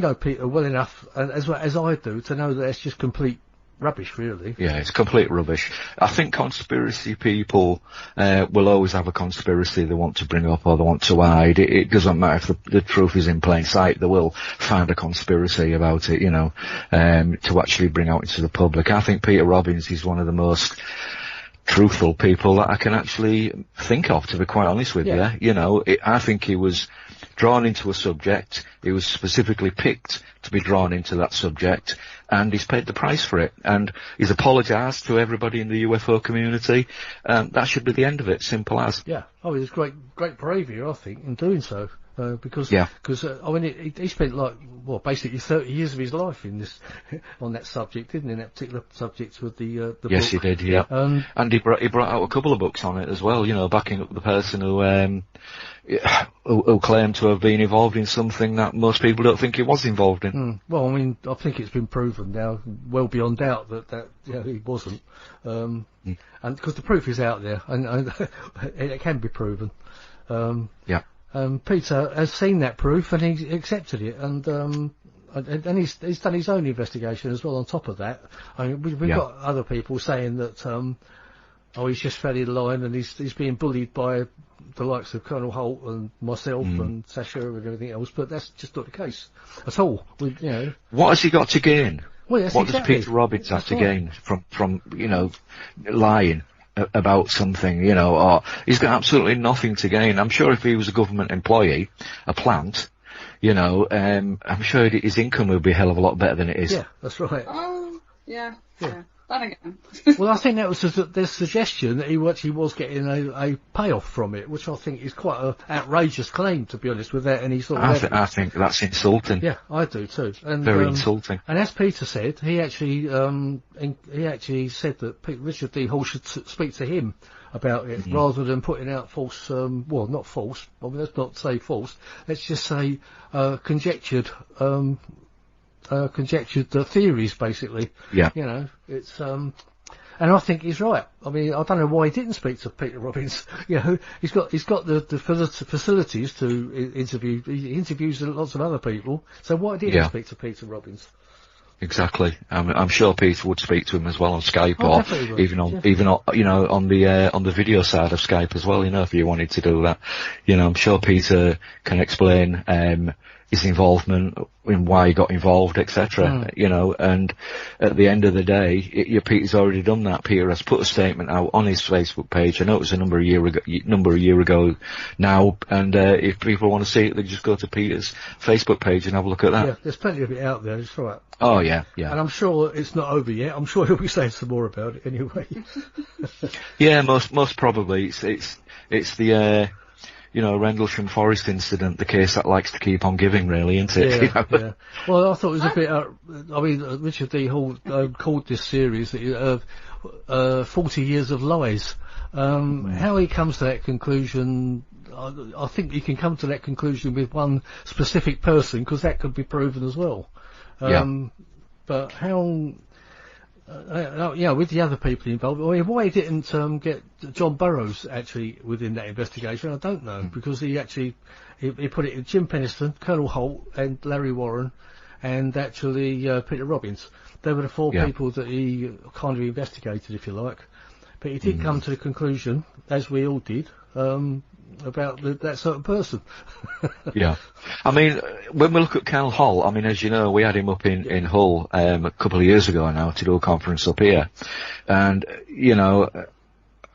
know Peter well enough, as well as I do, to know that it's just complete rubbish, really. Yeah, it's complete rubbish. I think conspiracy people will always have a conspiracy they want to bring up or they want to hide. It doesn't matter if the truth is in plain sight. They will find a conspiracy about it, you know, to actually bring out into the public. I think Peter Robbins is one of the most truthful people that I can actually think of, to be quite honest with you. You know, I think he was drawn into a subject. He was specifically picked to be drawn into that subject, and he's paid the price for it. And he's apologised to everybody in the UFO community, and that should be the end of it. Simple as. Yeah. Oh, it was great bravery, I think, in doing so. Because I mean, he spent basically 30 years of his life in this, on that subject, didn't he? In that particular subject with the book. Yes, he did, yeah. And he brought out a couple of books on it as well, you know, backing up the person who claimed to have been involved in something that most people don't think he was involved in. Well, I mean, I think it's been proven now, well beyond doubt, that he wasn't. And because the proof is out there, and it can be proven. Peter has seen that proof and he's accepted it, and he's done his own investigation as well on top of that. I mean, we've got other people saying that, he's just fell in line and he's being bullied by the likes of Colonel Holt and myself and Sasha and everything else, but that's just not the case at all. What has he got to gain? Well, yes, what exactly. does Peter Robbins have That's to right. gain from lying about something, or he's got absolutely nothing to gain. I'm sure if he was a government employee, a plant, I'm sure his income would be a hell of a lot better than it is. Yeah, that's right. Oh, yeah. Then again. Well, I think that was the suggestion that he actually was getting a payoff from it, which I think is quite an outrageous claim, to be honest, without any sort of I think that's insulting. Yeah, I do too. And, Very insulting. And as Peter said, he actually said that Richard D. Hall should speak to him about it rather than putting out false, well, not false. I mean, let's not say false. Let's just say conjectured theories, basically. Yeah. It's and I think he's right. I mean, I don't know why he didn't speak to Peter Robbins. He's got the facilities to interview. He interviews lots of other people. So why didn't he speak to Peter Robbins? Exactly. I'm sure Peter would speak to him as well on Skype, Definitely or would. even on the video side of Skype as well. If you wanted to do that, I'm sure Peter can explain his involvement in why he got involved, etc. And at the end of the day, Peter's already done that. Peter has put a statement out on his Facebook page. I know it was a number of year ago now, and if people want to see it, they just go to Peter's Facebook page and have a look at that. Yeah, there's plenty of it out there. That's right. Oh yeah. And I'm sure it's not over yet. I'm sure he'll be saying some more about it anyway. Yeah, most probably it's the Rendlesham Forest incident, the case that likes to keep on giving, really, isn't it? Yeah. Well, I thought it was a bit. Richard D. Hall called this series 40 Years of Lies. How he comes to that conclusion, I think he can come to that conclusion with one specific person, because that could be proven as well. But how? With the other people involved, why he didn't get John Burroughs actually within that investigation, I don't know, because he put it in Jim Penniston, Colonel Holt, and Larry Warren, and actually Peter Robbins. They were the four people that he kind of investigated, if you like. But he did come to the conclusion, as we all did, about that certain person. Yeah. I mean, when we look at Colonel Holt, I mean, as you know, we had him up in Hull a couple of years ago now to do a conference up here. And, I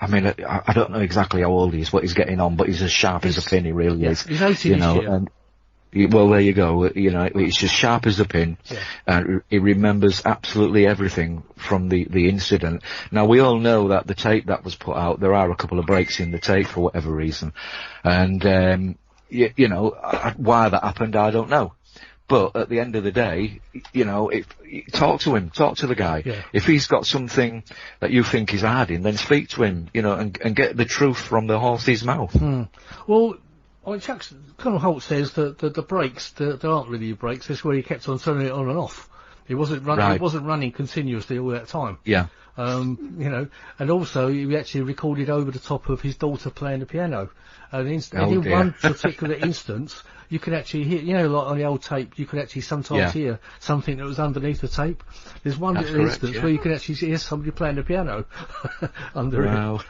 mean, I don't know exactly how old he is, what he's getting on, but he's as sharp as a pin, he really is. He's 80 this year. And, well, there you go. It's just sharp as a pin, and he remembers absolutely everything from the incident. Now, we all know that the tape that was put out, there are a couple of breaks in the tape for whatever reason, and why that happened, I don't know. But at the end of the day, talk to him, talk to the guy. Yeah. If he's got something that you think is hiding, then speak to him, and get the truth from the horse's mouth. Well, Colonel Holt says that the brakes, there aren't really brakes. That's where he kept on turning it on and off. He wasn't running. Right. He wasn't running continuously all that time. Yeah. And also he actually recorded over the top of his daughter playing the piano. And in one particular instance, you could actually hear, like on the old tape, you could actually sometimes hear something that was underneath the tape. There's one little instance where you can actually hear somebody playing the piano under it.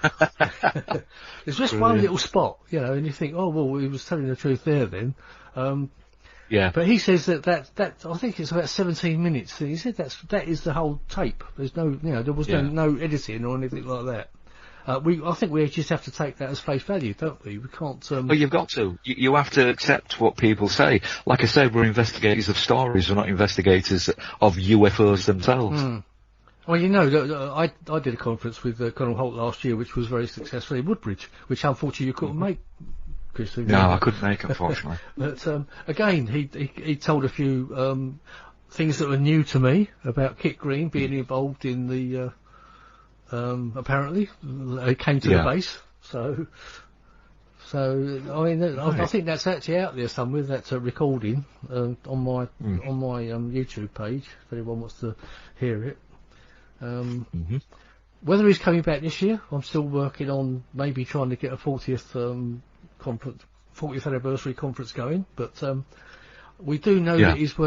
There's just one little spot, and you think, oh, well, he was telling the truth there then. But he says that I think it's about 17 minutes. And he said that is the whole tape. There's no, there was no editing or anything like that. I think we just have to take that as face value, don't we? We can't. Well, you've got to. You have to accept what people say. Like I said, we're investigators of stories. We're not investigators of UFOs themselves. Well, I did a conference with Colonel Holt last year, which was very successful in Woodbridge, which unfortunately you couldn't make. No, I couldn't make, unfortunately. But again, he told a few things that were new to me about Kit Green being involved in the. Apparently, he came to the base. So I mean, I think that's actually out there somewhere. That's a recording on my YouTube page. If anyone wants to hear it. Whether he's coming back this year, I'm still working on maybe trying to get a 40th anniversary conference going. But we do know that he's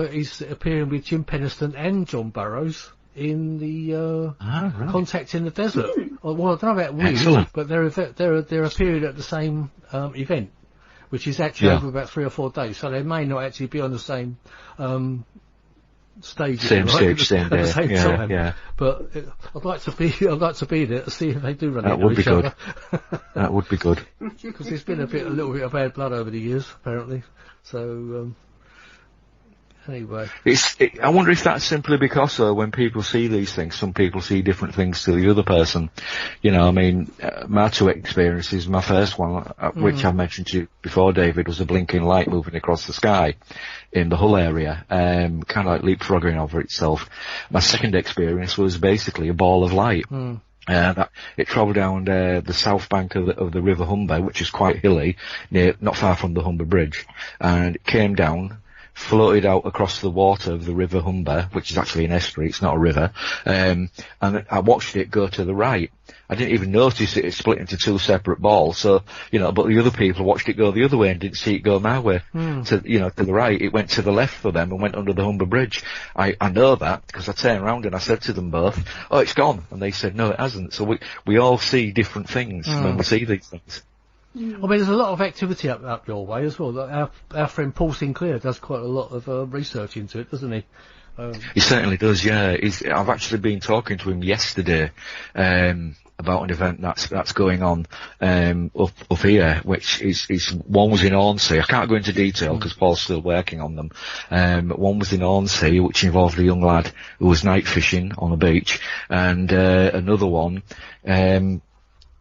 appearing with Jim Penniston and John Burroughs in the right. Contact in the Desert. Well, I don't know about we, Excellent. but they're appeared at the same event, which is actually over about 3 or 4 days. So they may not actually be on the same stage, Same stage, same at the day. same Yeah, time. yeah. But I'd like to be there to see if they do run That into would be each good. other. That would be good. Because there's been a little bit of bad blood over the years, apparently. So anyway, I wonder if that's simply because when people see these things, some people see different things to the other person. You know, I mean, my 2 experiences, my first one, which I mentioned to you before, David, was a blinking light moving across the sky in the Hull area, kind of like leapfrogging over itself. My second experience was basically a ball of light. It travelled down the south bank of the River Humber, which is quite hilly, not far from the Humber Bridge, and it came down, floated out across the water of the River Humber, which is actually an estuary, it's not a river, and I watched it go to the right. I didn't even notice it split into 2 separate balls, so, you know, but the other people watched it go the other way and didn't see it go my way, to the right. It went to the left for them and went under the Humber Bridge. I know that because I turned around and I said to them both, "Oh, it's gone," and they said, "No, it hasn't." So we all see different things when we see these things. I mean, there's a lot of activity up your way as well. Like our friend Paul Sinclair does quite a lot of research into it, doesn't he? He certainly does, yeah. I've actually been talking to him yesterday about an event that's going on up here, which is one was in Hornsey. I can't go into detail because Paul's still working on them. One was in Hornsey, which involved a young lad who was night fishing on a beach, and another one.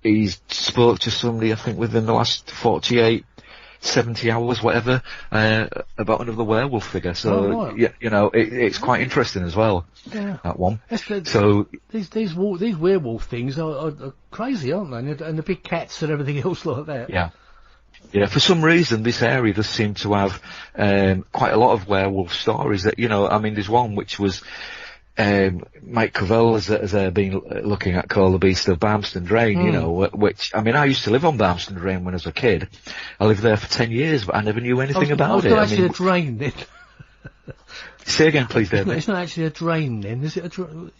He spoke to somebody, I think, within the last 48, 70 hours, whatever, about another werewolf figure. So, yeah, you know, it's quite interesting as well. Yeah. That one. So these werewolf things are crazy, aren't they? And the big cats and everything else like that. Yeah. Yeah, for some reason this area does seem to have quite a lot of werewolf stories that, you know, I mean, there's one which was Mike Covell has been looking at, called The Beast of Barmston Drain, you know, which, I mean, I used to live on Barmston Drain when I was a kid. I lived there for 10 years, but I never knew anything about it. It's not actually a drain then. Say again, please, David. It's not actually a drain then, is it a drain?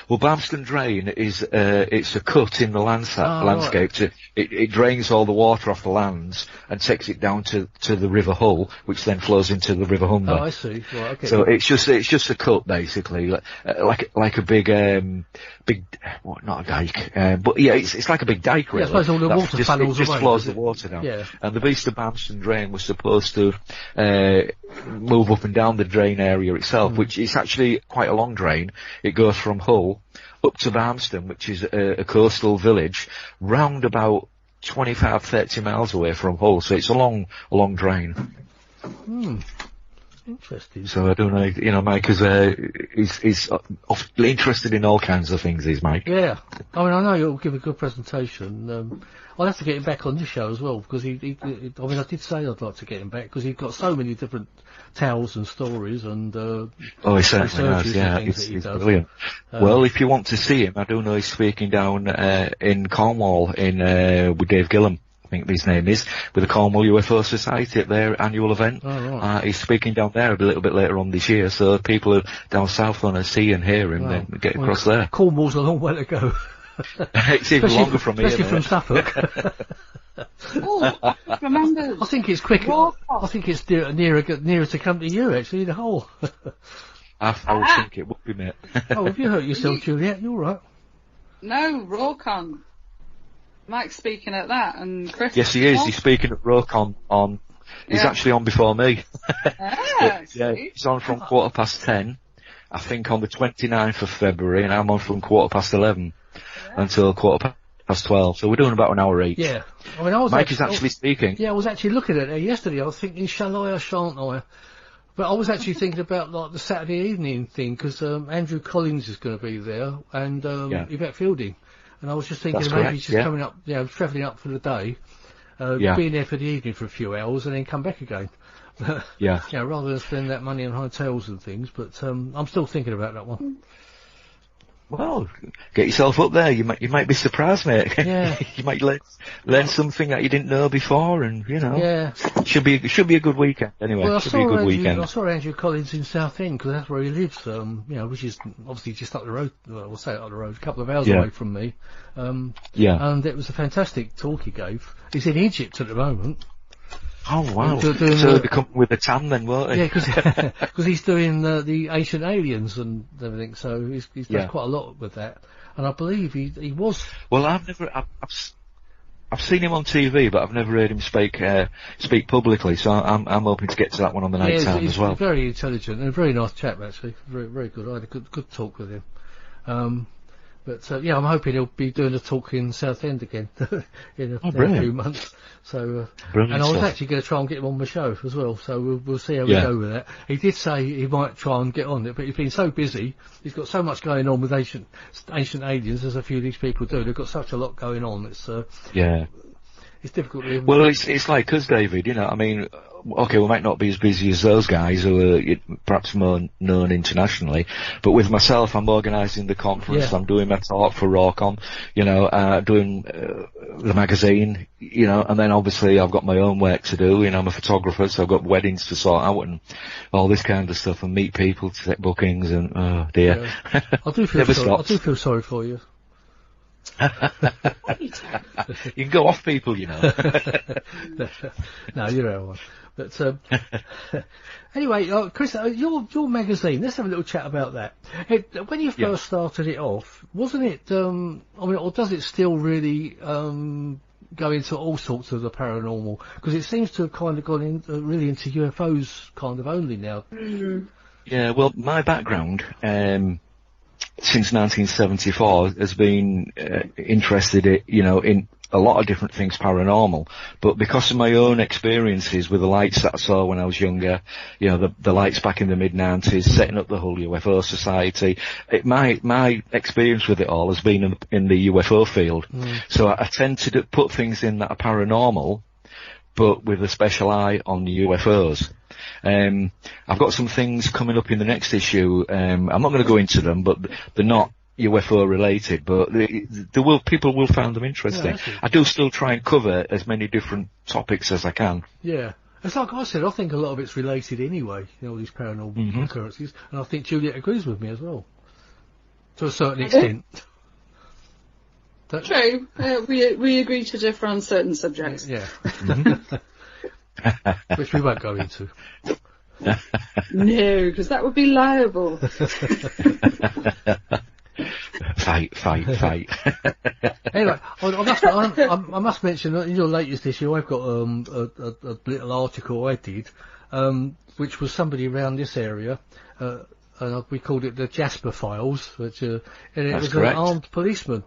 Well, Barmston Drain is, it's a cut in the landscape. Right. It drains all the water off the lands and takes it down to the River Hull, which then flows into the River Humber. Oh, I see. Right, okay. So it's just a cut, basically, like a big, well, not a dike, but yeah, it's like a big dike, really. Yeah, I suppose all the water funnels away. It just flows the water down. Yeah. And the Beast of Barmston Drain was supposed to, move up and down the drain area itself, which is actually quite a long drain. It goes from Hull up to Barmston, which is a coastal village, round about 25, 30 miles away from Hull. So it's a long drain. Interesting. So I don't know, you know, Mike is he's interested in all kinds of things, is Mike. Yeah. I mean, I know you'll give a good presentation. I'll have to get him back on this show as well, because I mean, I did say I'd like to get him back, because he's got so many different tales and stories and, he certainly has, yeah, he's brilliant. Well, if you want to see him, I do know he's speaking down, in Cornwall with Dave Gillam, I think his name is, with the Cornwall UFO Society at their annual event. Oh, right. He's speaking down there a little bit later on this year, so people are down south want to see and hear him, then get across there. Cornwall's a long way to go. It's even longer from here. Especially from Suffolk. Oh, remember? I think it's quicker. I think it's nearer to come to you, actually, the whole. I would think it would be, mate. Oh, have you hurt yourself, Juliet? You're all right. No, Rawcon. Mike's speaking at that, and Chris. Yes, he is. He's speaking at Rawcon on. He's actually on before me. Yeah, he's on from 10:15, I think, on the 29th of February, and I'm on from 11:15 until 12:15. So we're doing about an hour each. Yeah. I mean, Mike is actually speaking. Yeah, I was actually looking at it yesterday. I was thinking, shall I or shan't I? But I was actually thinking about like the Saturday evening thing, because Andrew Collins is going to be there, and Yvette Fielding. And I was just thinking maybe just coming up, travelling up for the day, being there for the evening for a few hours and then come back again. Rather than spend that money on hotels and things. But I'm still thinking about that one. Well, get yourself up there. You might be surprised, mate. Yeah. You might learn something that you didn't know before, and Yeah. should be a good weekend. Anyway, Well, should be a good weekend. I saw Andrew Collins in Southend because that's where he lives. Which is obviously just up the road. Well, we'll say up the road, a couple of hours away from me. Yeah. And it was a fantastic talk he gave. He's in Egypt at the moment. Oh wow! So they'll be coming with a tan then, won't they? Yeah, because he's doing the ancient aliens and everything. So he's done quite a lot with that. And I believe he was. Well, I've seen him on TV, but I've never heard him speak publicly. So I'm hoping to get to that one on the night time as well. He's very intelligent and a very nice chap actually. Very very good. I had a good talk with him. But I'm hoping he'll be doing a talk in Southend again in a few months. So, and I was actually going to try and get him on the show as well. So we'll see how we go with that. He did say he might try and get on it, but he's been so busy. He's got so much going on with ancient aliens, as a few of these people do. They've got such a lot going on. It's difficult. Well, it's like us, David. I mean, okay, we might not be as busy as those guys who are perhaps more known internationally, but with myself, I'm organising the conference. I'm doing my talk for Rawcom, doing the magazine, and then obviously I've got my own work to do. I'm a photographer, so I've got weddings to sort out and all this kind of stuff, and meet people to take bookings, and oh dear. Yeah. I do feel sorry for you. You can go off people, No, you're out one. But anyway, Chris, your magazine. Let's have a little chat about that. When you first started it off, wasn't it? Or does it still really go into all sorts of the paranormal? Because it seems to have kind of gone in really into UFOs kind of only now. Mm-hmm. Yeah. Well, my background. Since 1974 has been interested in a lot of different things paranormal, but because of my own experiences with the lights that I saw when I was younger, the lights back in the mid-90s, setting up the whole UFO society, my experience with it all has been in the UFO field. So I tend to put things in that are paranormal, but with a special eye on the UFOs. I've got some things coming up in the next issue. I'm not going to go into them, but they're not UFO related, but people will find them interesting. Yeah, I do still try and cover as many different topics as I can. Yeah. It's like I said, I think a lot of it's related anyway, all these paranormal occurrences, and I think Juliet agrees with me as well, to a certain extent. True. We agree to differ on certain subjects. Yeah. Which we won't go into. No, because that would be liable. Fight. Anyway, I must mention that in your latest issue, I've got a little article I did, which was somebody around this area, and we called it the Jasper Files, and it was correct. An armed policeman,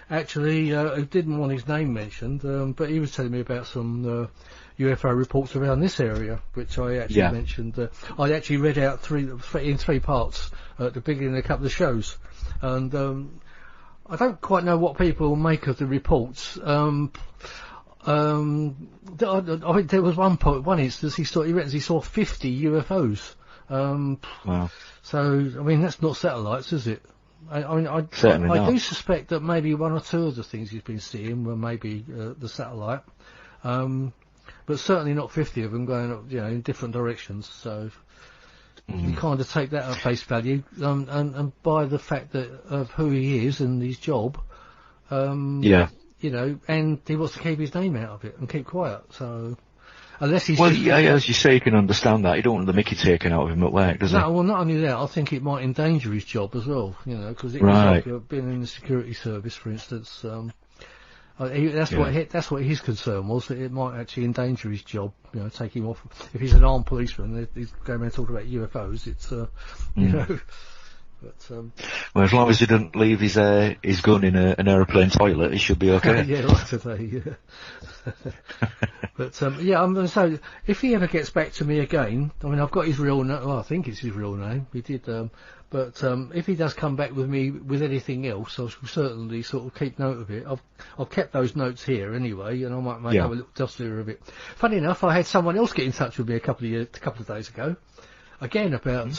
actually, who didn't want his name mentioned, but he was telling me about some UFO reports around this area, which I actually mentioned. I actually read out in three parts at the beginning of a couple of shows, and I don't quite know what people make of the reports. I mean, there was one instance he reckons he saw 50 UFOs. Wow. So, I mean, that's not satellites, is it? I do suspect that maybe one or two of the things he's been seeing were maybe the satellite, but certainly not 50 of them going up, in different directions. So you kind of take that at face value, and by the fact that of who he is and his job, and he wants to keep his name out of it and keep quiet. So. Unless he's as you say, you can understand that. You don't want the mickey taken out of him at work, does he? No, well, not only that, I think it might endanger his job as well, because it was like being in the security service, for instance. That's what his concern was, that it might actually endanger his job, take him off. If he's an armed policeman, he's going around talking about UFOs, it's, But, well, as long as he doesn't leave his gun in an aeroplane toilet, he should be okay. Yeah, like today, But, so, if he ever gets back to me again, I mean, I've got his real name, I think it's his real name, he did, but if he does come back with me with anything else, I will certainly sort of keep note of it. I've kept those notes here anyway, and I might make up a little dossier of it. Funny enough, I had someone else get in touch with me a couple of days ago, again about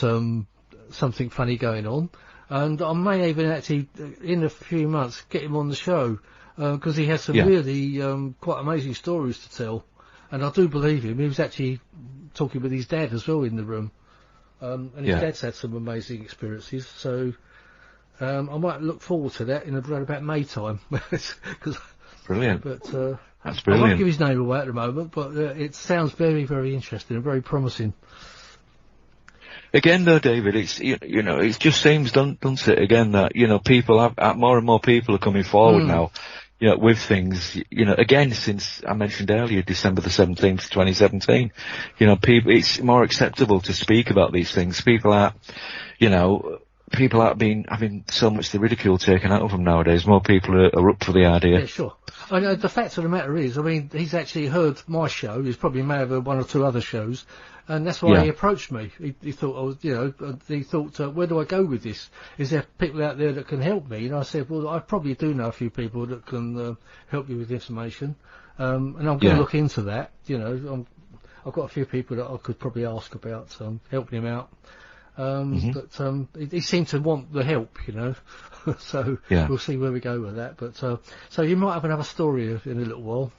something funny going on, And I may even actually, in a few months, get him on the show, because he has some really quite amazing stories to tell. And I do believe him. He was actually talking with his dad as well in the room. And his dad's had some amazing experiences, so I might look forward to that in around about May time. Brilliant. But that's brilliant. I won't give his name away at the moment, but it sounds very, very interesting and very promising. Again, though, David, it's you know, it just seems, doesn't it? Again, that people have more and more people are coming forward now. With things, again, since I mentioned earlier, December the 17th, 2017, people, it's more acceptable to speak about these things. People aren't having so much the ridicule taken out of them nowadays. More people are up for the idea. Yeah, sure. I know the fact of the matter is, I mean, he's actually heard my show. He's probably may have heard one or two other shows. And that's why he approached me. He thought, where do I go with this? Is there people out there that can help me? And I said, well, I probably do know a few people that can help you with information. And I'm going to look into that. I've got a few people that I could probably ask about helping him out. But he seemed to want the help, so we'll see where we go with that. But so you might have another story in a little while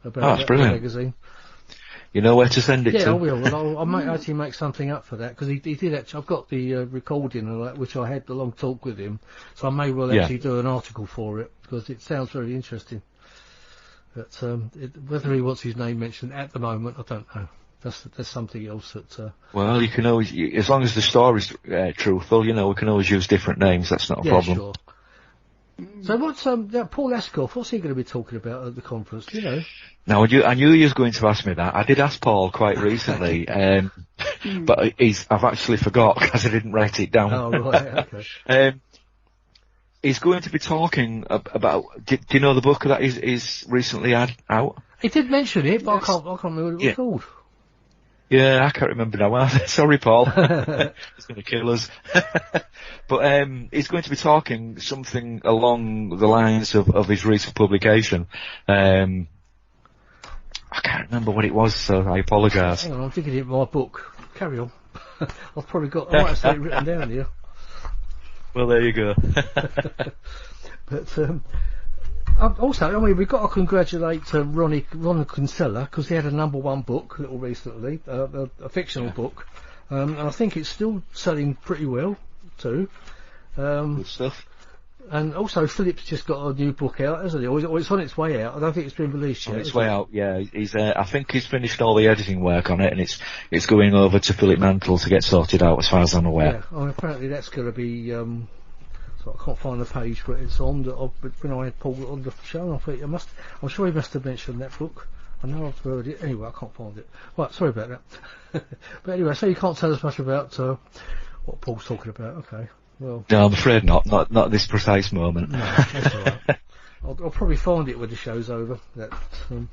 about that's brilliant. Magazine. You know where to send it to? Yeah, I will. Well, I might actually make something up for that, because he did actually. I've got the recording of that, which I had the long talk with him, so I may well actually do an article for it, because it sounds very interesting. But whether he wants his name mentioned at the moment, I don't know. That's something else that. Well, you can always, as long as the story's truthful, we can always use different names. That's not a problem. Sure. So what's Paul Escoff? What's he going to be talking about at the conference? Now, I knew you was going to ask me that. I did ask Paul quite recently, but I've actually forgot because I didn't write it down. Oh right, okay. He's going to be talking about. Do you know the book that is recently out? He did mention it, but I can't remember what it was called. Yeah, I can't remember now. Sorry, Paul. He's going to kill us. But he's going to be talking something along the lines of his recent publication. I can't remember what it was, so I apologise. Hang on, I'm thinking of my book. Carry on. I've probably got. I might have it written down here. Well, there you go. But also, I mean, we've got to congratulate Ron Kinsella, because he had a #1 book recently, a fictional book, and I think it's still selling pretty well too. Good stuff. And also, Philip's just got a new book out, hasn't he? Or it's on its way out. I don't think it's been released yet. On its way out, yeah. He's. I think he's finished all the editing work on it, and it's going over to Philip Mantle to get sorted out, as far as I'm aware. Yeah, well, apparently that's going to be. So I can't find the page where it's on. But when I had Paul on the show, I thought I'm sure he must have mentioned that book. I know I've heard it. Anyway, I can't find it. Right, sorry about that. But anyway, so you can't tell us much about what Paul's talking about. Okay. Well. No, I'm afraid not. Not at this precise moment. No, that's all right. I'll probably find it when the show's over. I'm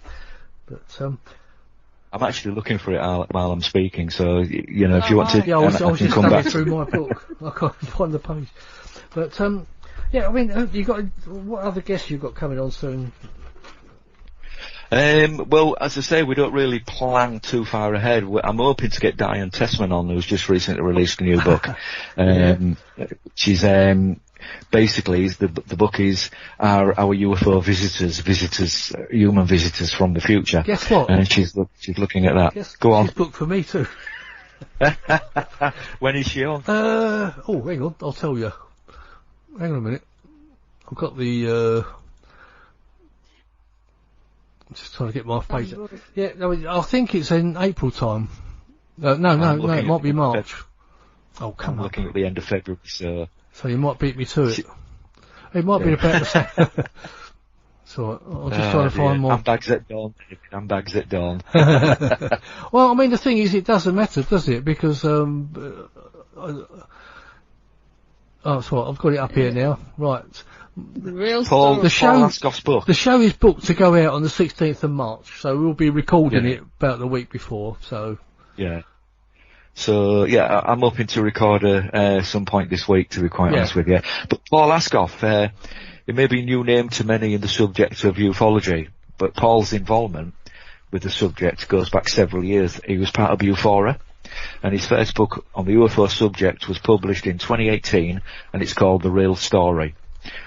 actually looking for it while I'm speaking. So if you want to, I was just come back through my book. I can't find the page. But I mean, what other guests you got coming on soon? Well, as I say, we don't really plan too far ahead. I'm hoping to get Diane Tessman on, who's just recently released a new book. She's basically the book is our UFO visitors, human visitors from the future. Guess what? And she's looking at that. Go on. She's booked for me too. When is she on? Hang on, I'll tell you. Hang on a minute. I've got the. I'm just trying to get my page. Yeah, I think it's in April time. No, it might be March. Oh, come on. I'm looking at the end of February, so you might beat me to it. It might be about the same. So I'm just trying to find more. Handbags at dawn. Handbags at dawn. Well, I mean, the thing is, it doesn't matter, does it? Because sorry, I've got it up here now. Right. Paul Ascoff's book. The show is booked to go out on the 16th of March, so we'll be recording it about the week before. So. Yeah. So I'm hoping to record some point this week, to be quite honest with you. But Paul Ascoff, it may be a new name to many in the subject of ufology, but Paul's involvement with the subject goes back several years. He was part of Euphoria, and his first book on the UFO subject was published in 2018, and it's called The Real Story,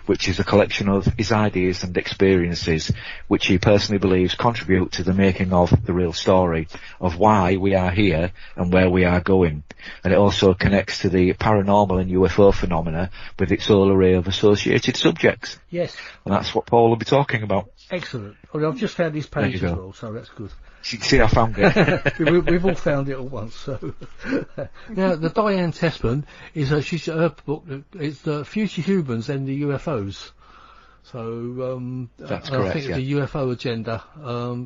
which is a collection of his ideas and experiences, which he personally believes contribute to the making of the real story of why we are here and where we are going. And it also connects to the paranormal and UFO phenomena with its whole array of associated subjects. Yes. And that's what Paul will be talking about. Excellent. Well, I've just found his page as well, so that's good. See, I found it. We've all found it at once. So now, the Diane Tessman is her book. It's Future Humans and the UFOs. So that's I correct. think the UFO agenda,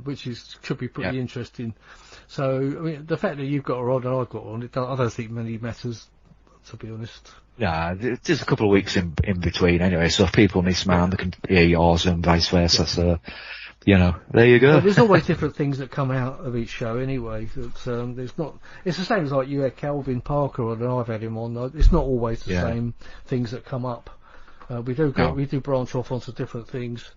which should be pretty interesting. So I mean, the fact that you've got her on and I've got her on, I don't think many matters, to be honest. Yeah, there's a couple of weeks in between anyway. So if people miss mine, they can hear yours and vice versa. So. You know, there you go. Well, there's always different things that come out of each show anyway. It's the same as like you had Calvin Parker on and I've had him on. It's not always the same things that come up. We do branch off onto different things.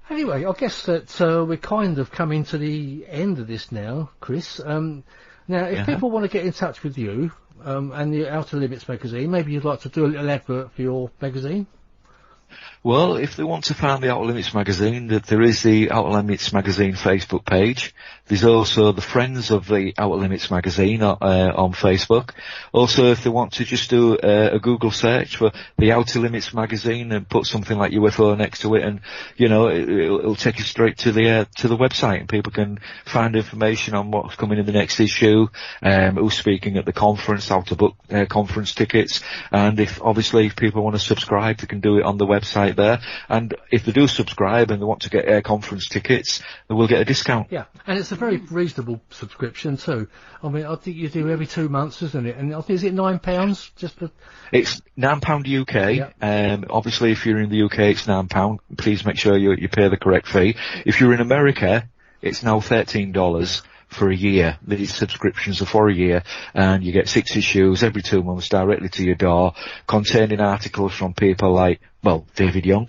Anyway, I guess that we're kind of coming to the end of this now, Chris. Now, if people want to get in touch with you and the Outer Limits magazine, maybe you'd like to do a little advert for your magazine. Well, if they want to find the Outer Limits magazine, there is the Outer Limits magazine Facebook page. There's also the Friends of the Outer Limits magazine on Facebook. Also, if they want to just do a Google search for the Outer Limits magazine and put something like UFO next to it, and you know, it'll take you straight to the website, and people can find information on what's coming in the next issue, who's speaking at the conference, how to book conference tickets, and if people want to subscribe, they can do it on the website there. And if they do subscribe and they want to get conference tickets, they will get a discount. Yeah, and it's a very reasonable subscription too. I mean, I think you do every 2 months, isn't it? And I think, is it £9 just for... It's £9 UK. Yeah. Obviously, if you're in the UK, it's £9. Please make sure you pay the correct fee. If you're in America, it's now $13. For a year. These subscriptions are for a year, and you get 6 issues every 2 months directly to your door, containing articles from people like, well, David Young,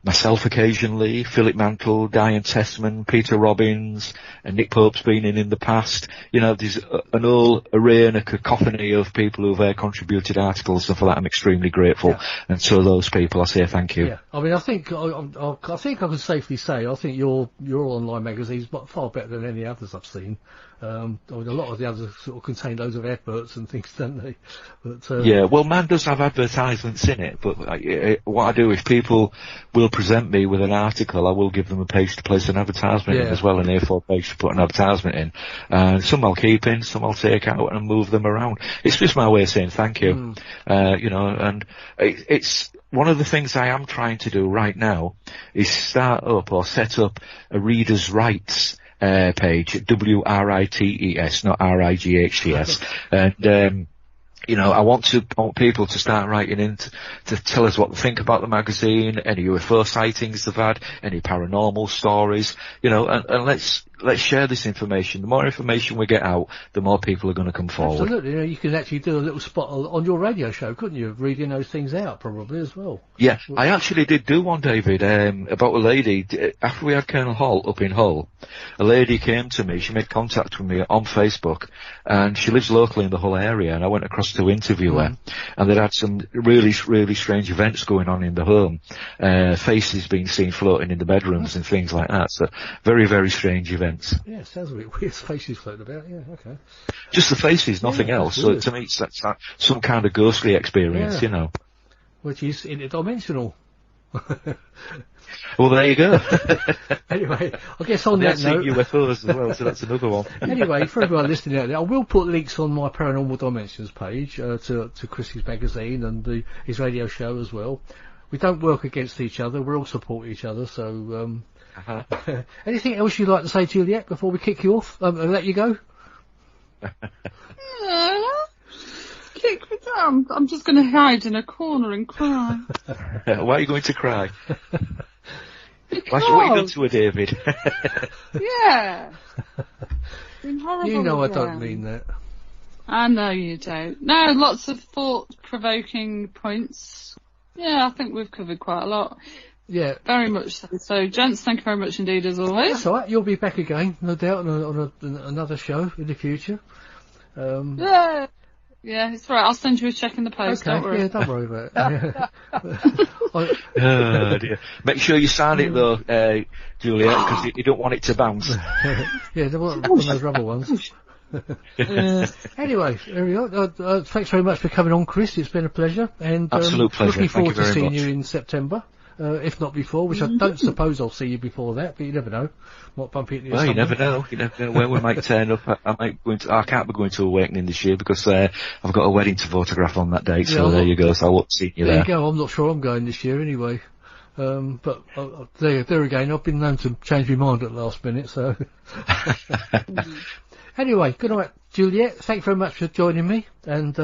myself occasionally, Philip Mantle, Diane Tessman, Peter Robbins, and Nick Pope's been in the past. You know, there's an whole array and a cacophony of people who've contributed articles, and for that I'm extremely grateful. Yeah. And to those people I say thank you. Yeah, I mean, I think I can safely say I think your online magazine's far better than any others I've seen. I mean, a lot of the others sort of contain loads of adverts and things, don't they? But, yeah, well, man does have advertisements in it, but what I do, if people will present me with an article, I will give them a page to place an advertisement in as well, an A4 page to put an advertisement in. And some I'll keep in, some I'll take out and move them around. It's just my way of saying thank you. You know, and it's one of the things I am trying to do right now is start up or set up a reader's rights page, WRITES, not RIGHTS. And, you know, I want people to start writing in to tell us what they think about the magazine, any UFO sightings they've had, any paranormal stories, you know, and let's share this information. The more information we get out, the more people are going to come forward. Absolutely. You know, you could actually do a little spot on your radio show, couldn't you, reading those things out probably as well? Yeah, I actually did do one, David, about a lady. After we had Colonel Hall up in Hull, a lady came to me. She made contact with me on Facebook, and she lives locally in the Hull area, and I went across to interview her, and they'd had some really, really strange events going on in the home. Faces being seen floating in the bedrooms and things like that. So very, very strange events. Yeah, sounds a bit weird. Faces floating about. Yeah, okay. Just the faces, nothing else. So to me, that's some kind of ghostly experience, you know. Which is interdimensional. Well, there you go. Anyway, I guess on that note, UFOs as well, so that's another one. Anyway, for everyone listening out there, I will put links on my Paranormal Dimensions page to Chris's magazine and his radio show as well. We don't work against each other; we all support each other. So, anything else you'd like to say, Juliet, before we kick you off and let you go? Kick me down. I'm just going to hide in a corner and cry. Why are you going to cry? What have you done to her, David? Yeah. You know I don't mean that. I know you don't. No, lots of thought-provoking points. Yeah, I think we've covered quite a lot. Yeah. Very much so. So, gents, thank you very much indeed, as always. That's all right. You'll be back again, no doubt, on another show in the future. Yeah. Yeah, it's all right. I'll send you a check in the post. Okay. Don't worry. Yeah, don't worry about it. Oh, dear. Make sure you sign it though, Juliet, because you don't want it to bounce. Yeah, they want one of those rubber ones. Anyway, there we go. Thanks very much for coming on, Chris. It's been a pleasure. And Absolute pleasure. Looking forward Thank you to very seeing much. you in September. If not before, which I don't suppose I'll see you before that, but you never know. Might bump into you. Well, you somewhere. never know. You never know where we might turn up. I can't be going to Awakening this year because I've got a wedding to photograph on that date. So there you go. So I won't see you There there. you go. I'm not sure I'm going this year anyway. But there again, I've been known to change my mind at the last minute. So anyway, good night, Juliet. Thank you very much for joining me and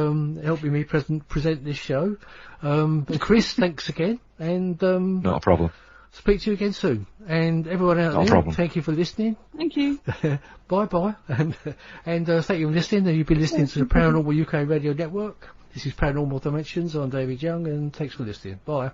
helping me present this show. And Chris, thanks again. And Not a problem. speak to you again soon. And everyone out No there, problem. thank you for listening. Thank you. Bye bye. And thank you for listening. You've been listening to the Paranormal UK Radio Network. This is Paranormal Dimensions. I'm David Young, and thanks for listening. Bye.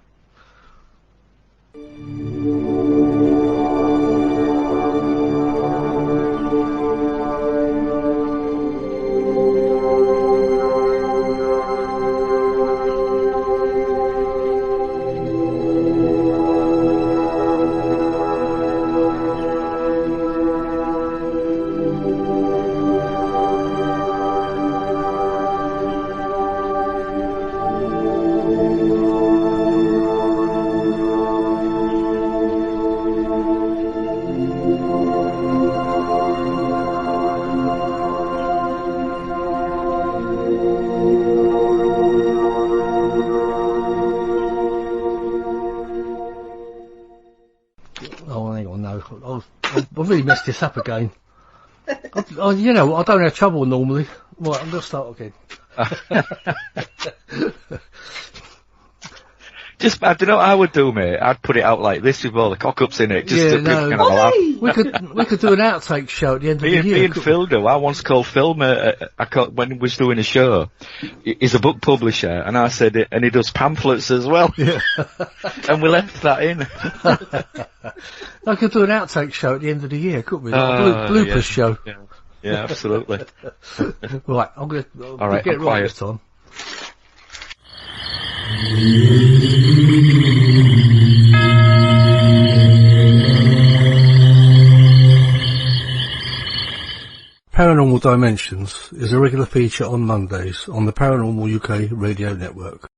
Oh, hang on, no. I've really messed this up again. You know, I don't have trouble normally. Right, I'm going to start again. I don't know what I would do, mate. I'd put it out like this with all the cock-ups in it. Just Yeah, to no. kind of laugh. We could do an outtake show at the end of Me the year. and Phil do. I once called Phil, when he was doing a show. He's a book publisher, and I said, and he does pamphlets as well. Yeah. And we left that in. I could do an outtake show at the end of the year, couldn't we? Like a bloopers yeah. show. Yeah, absolutely. Right, I'm going All to right, get it I'm right quiet. this time. Paranormal Dimensions is a regular feature on Mondays on the Paranormal UK Radio Network.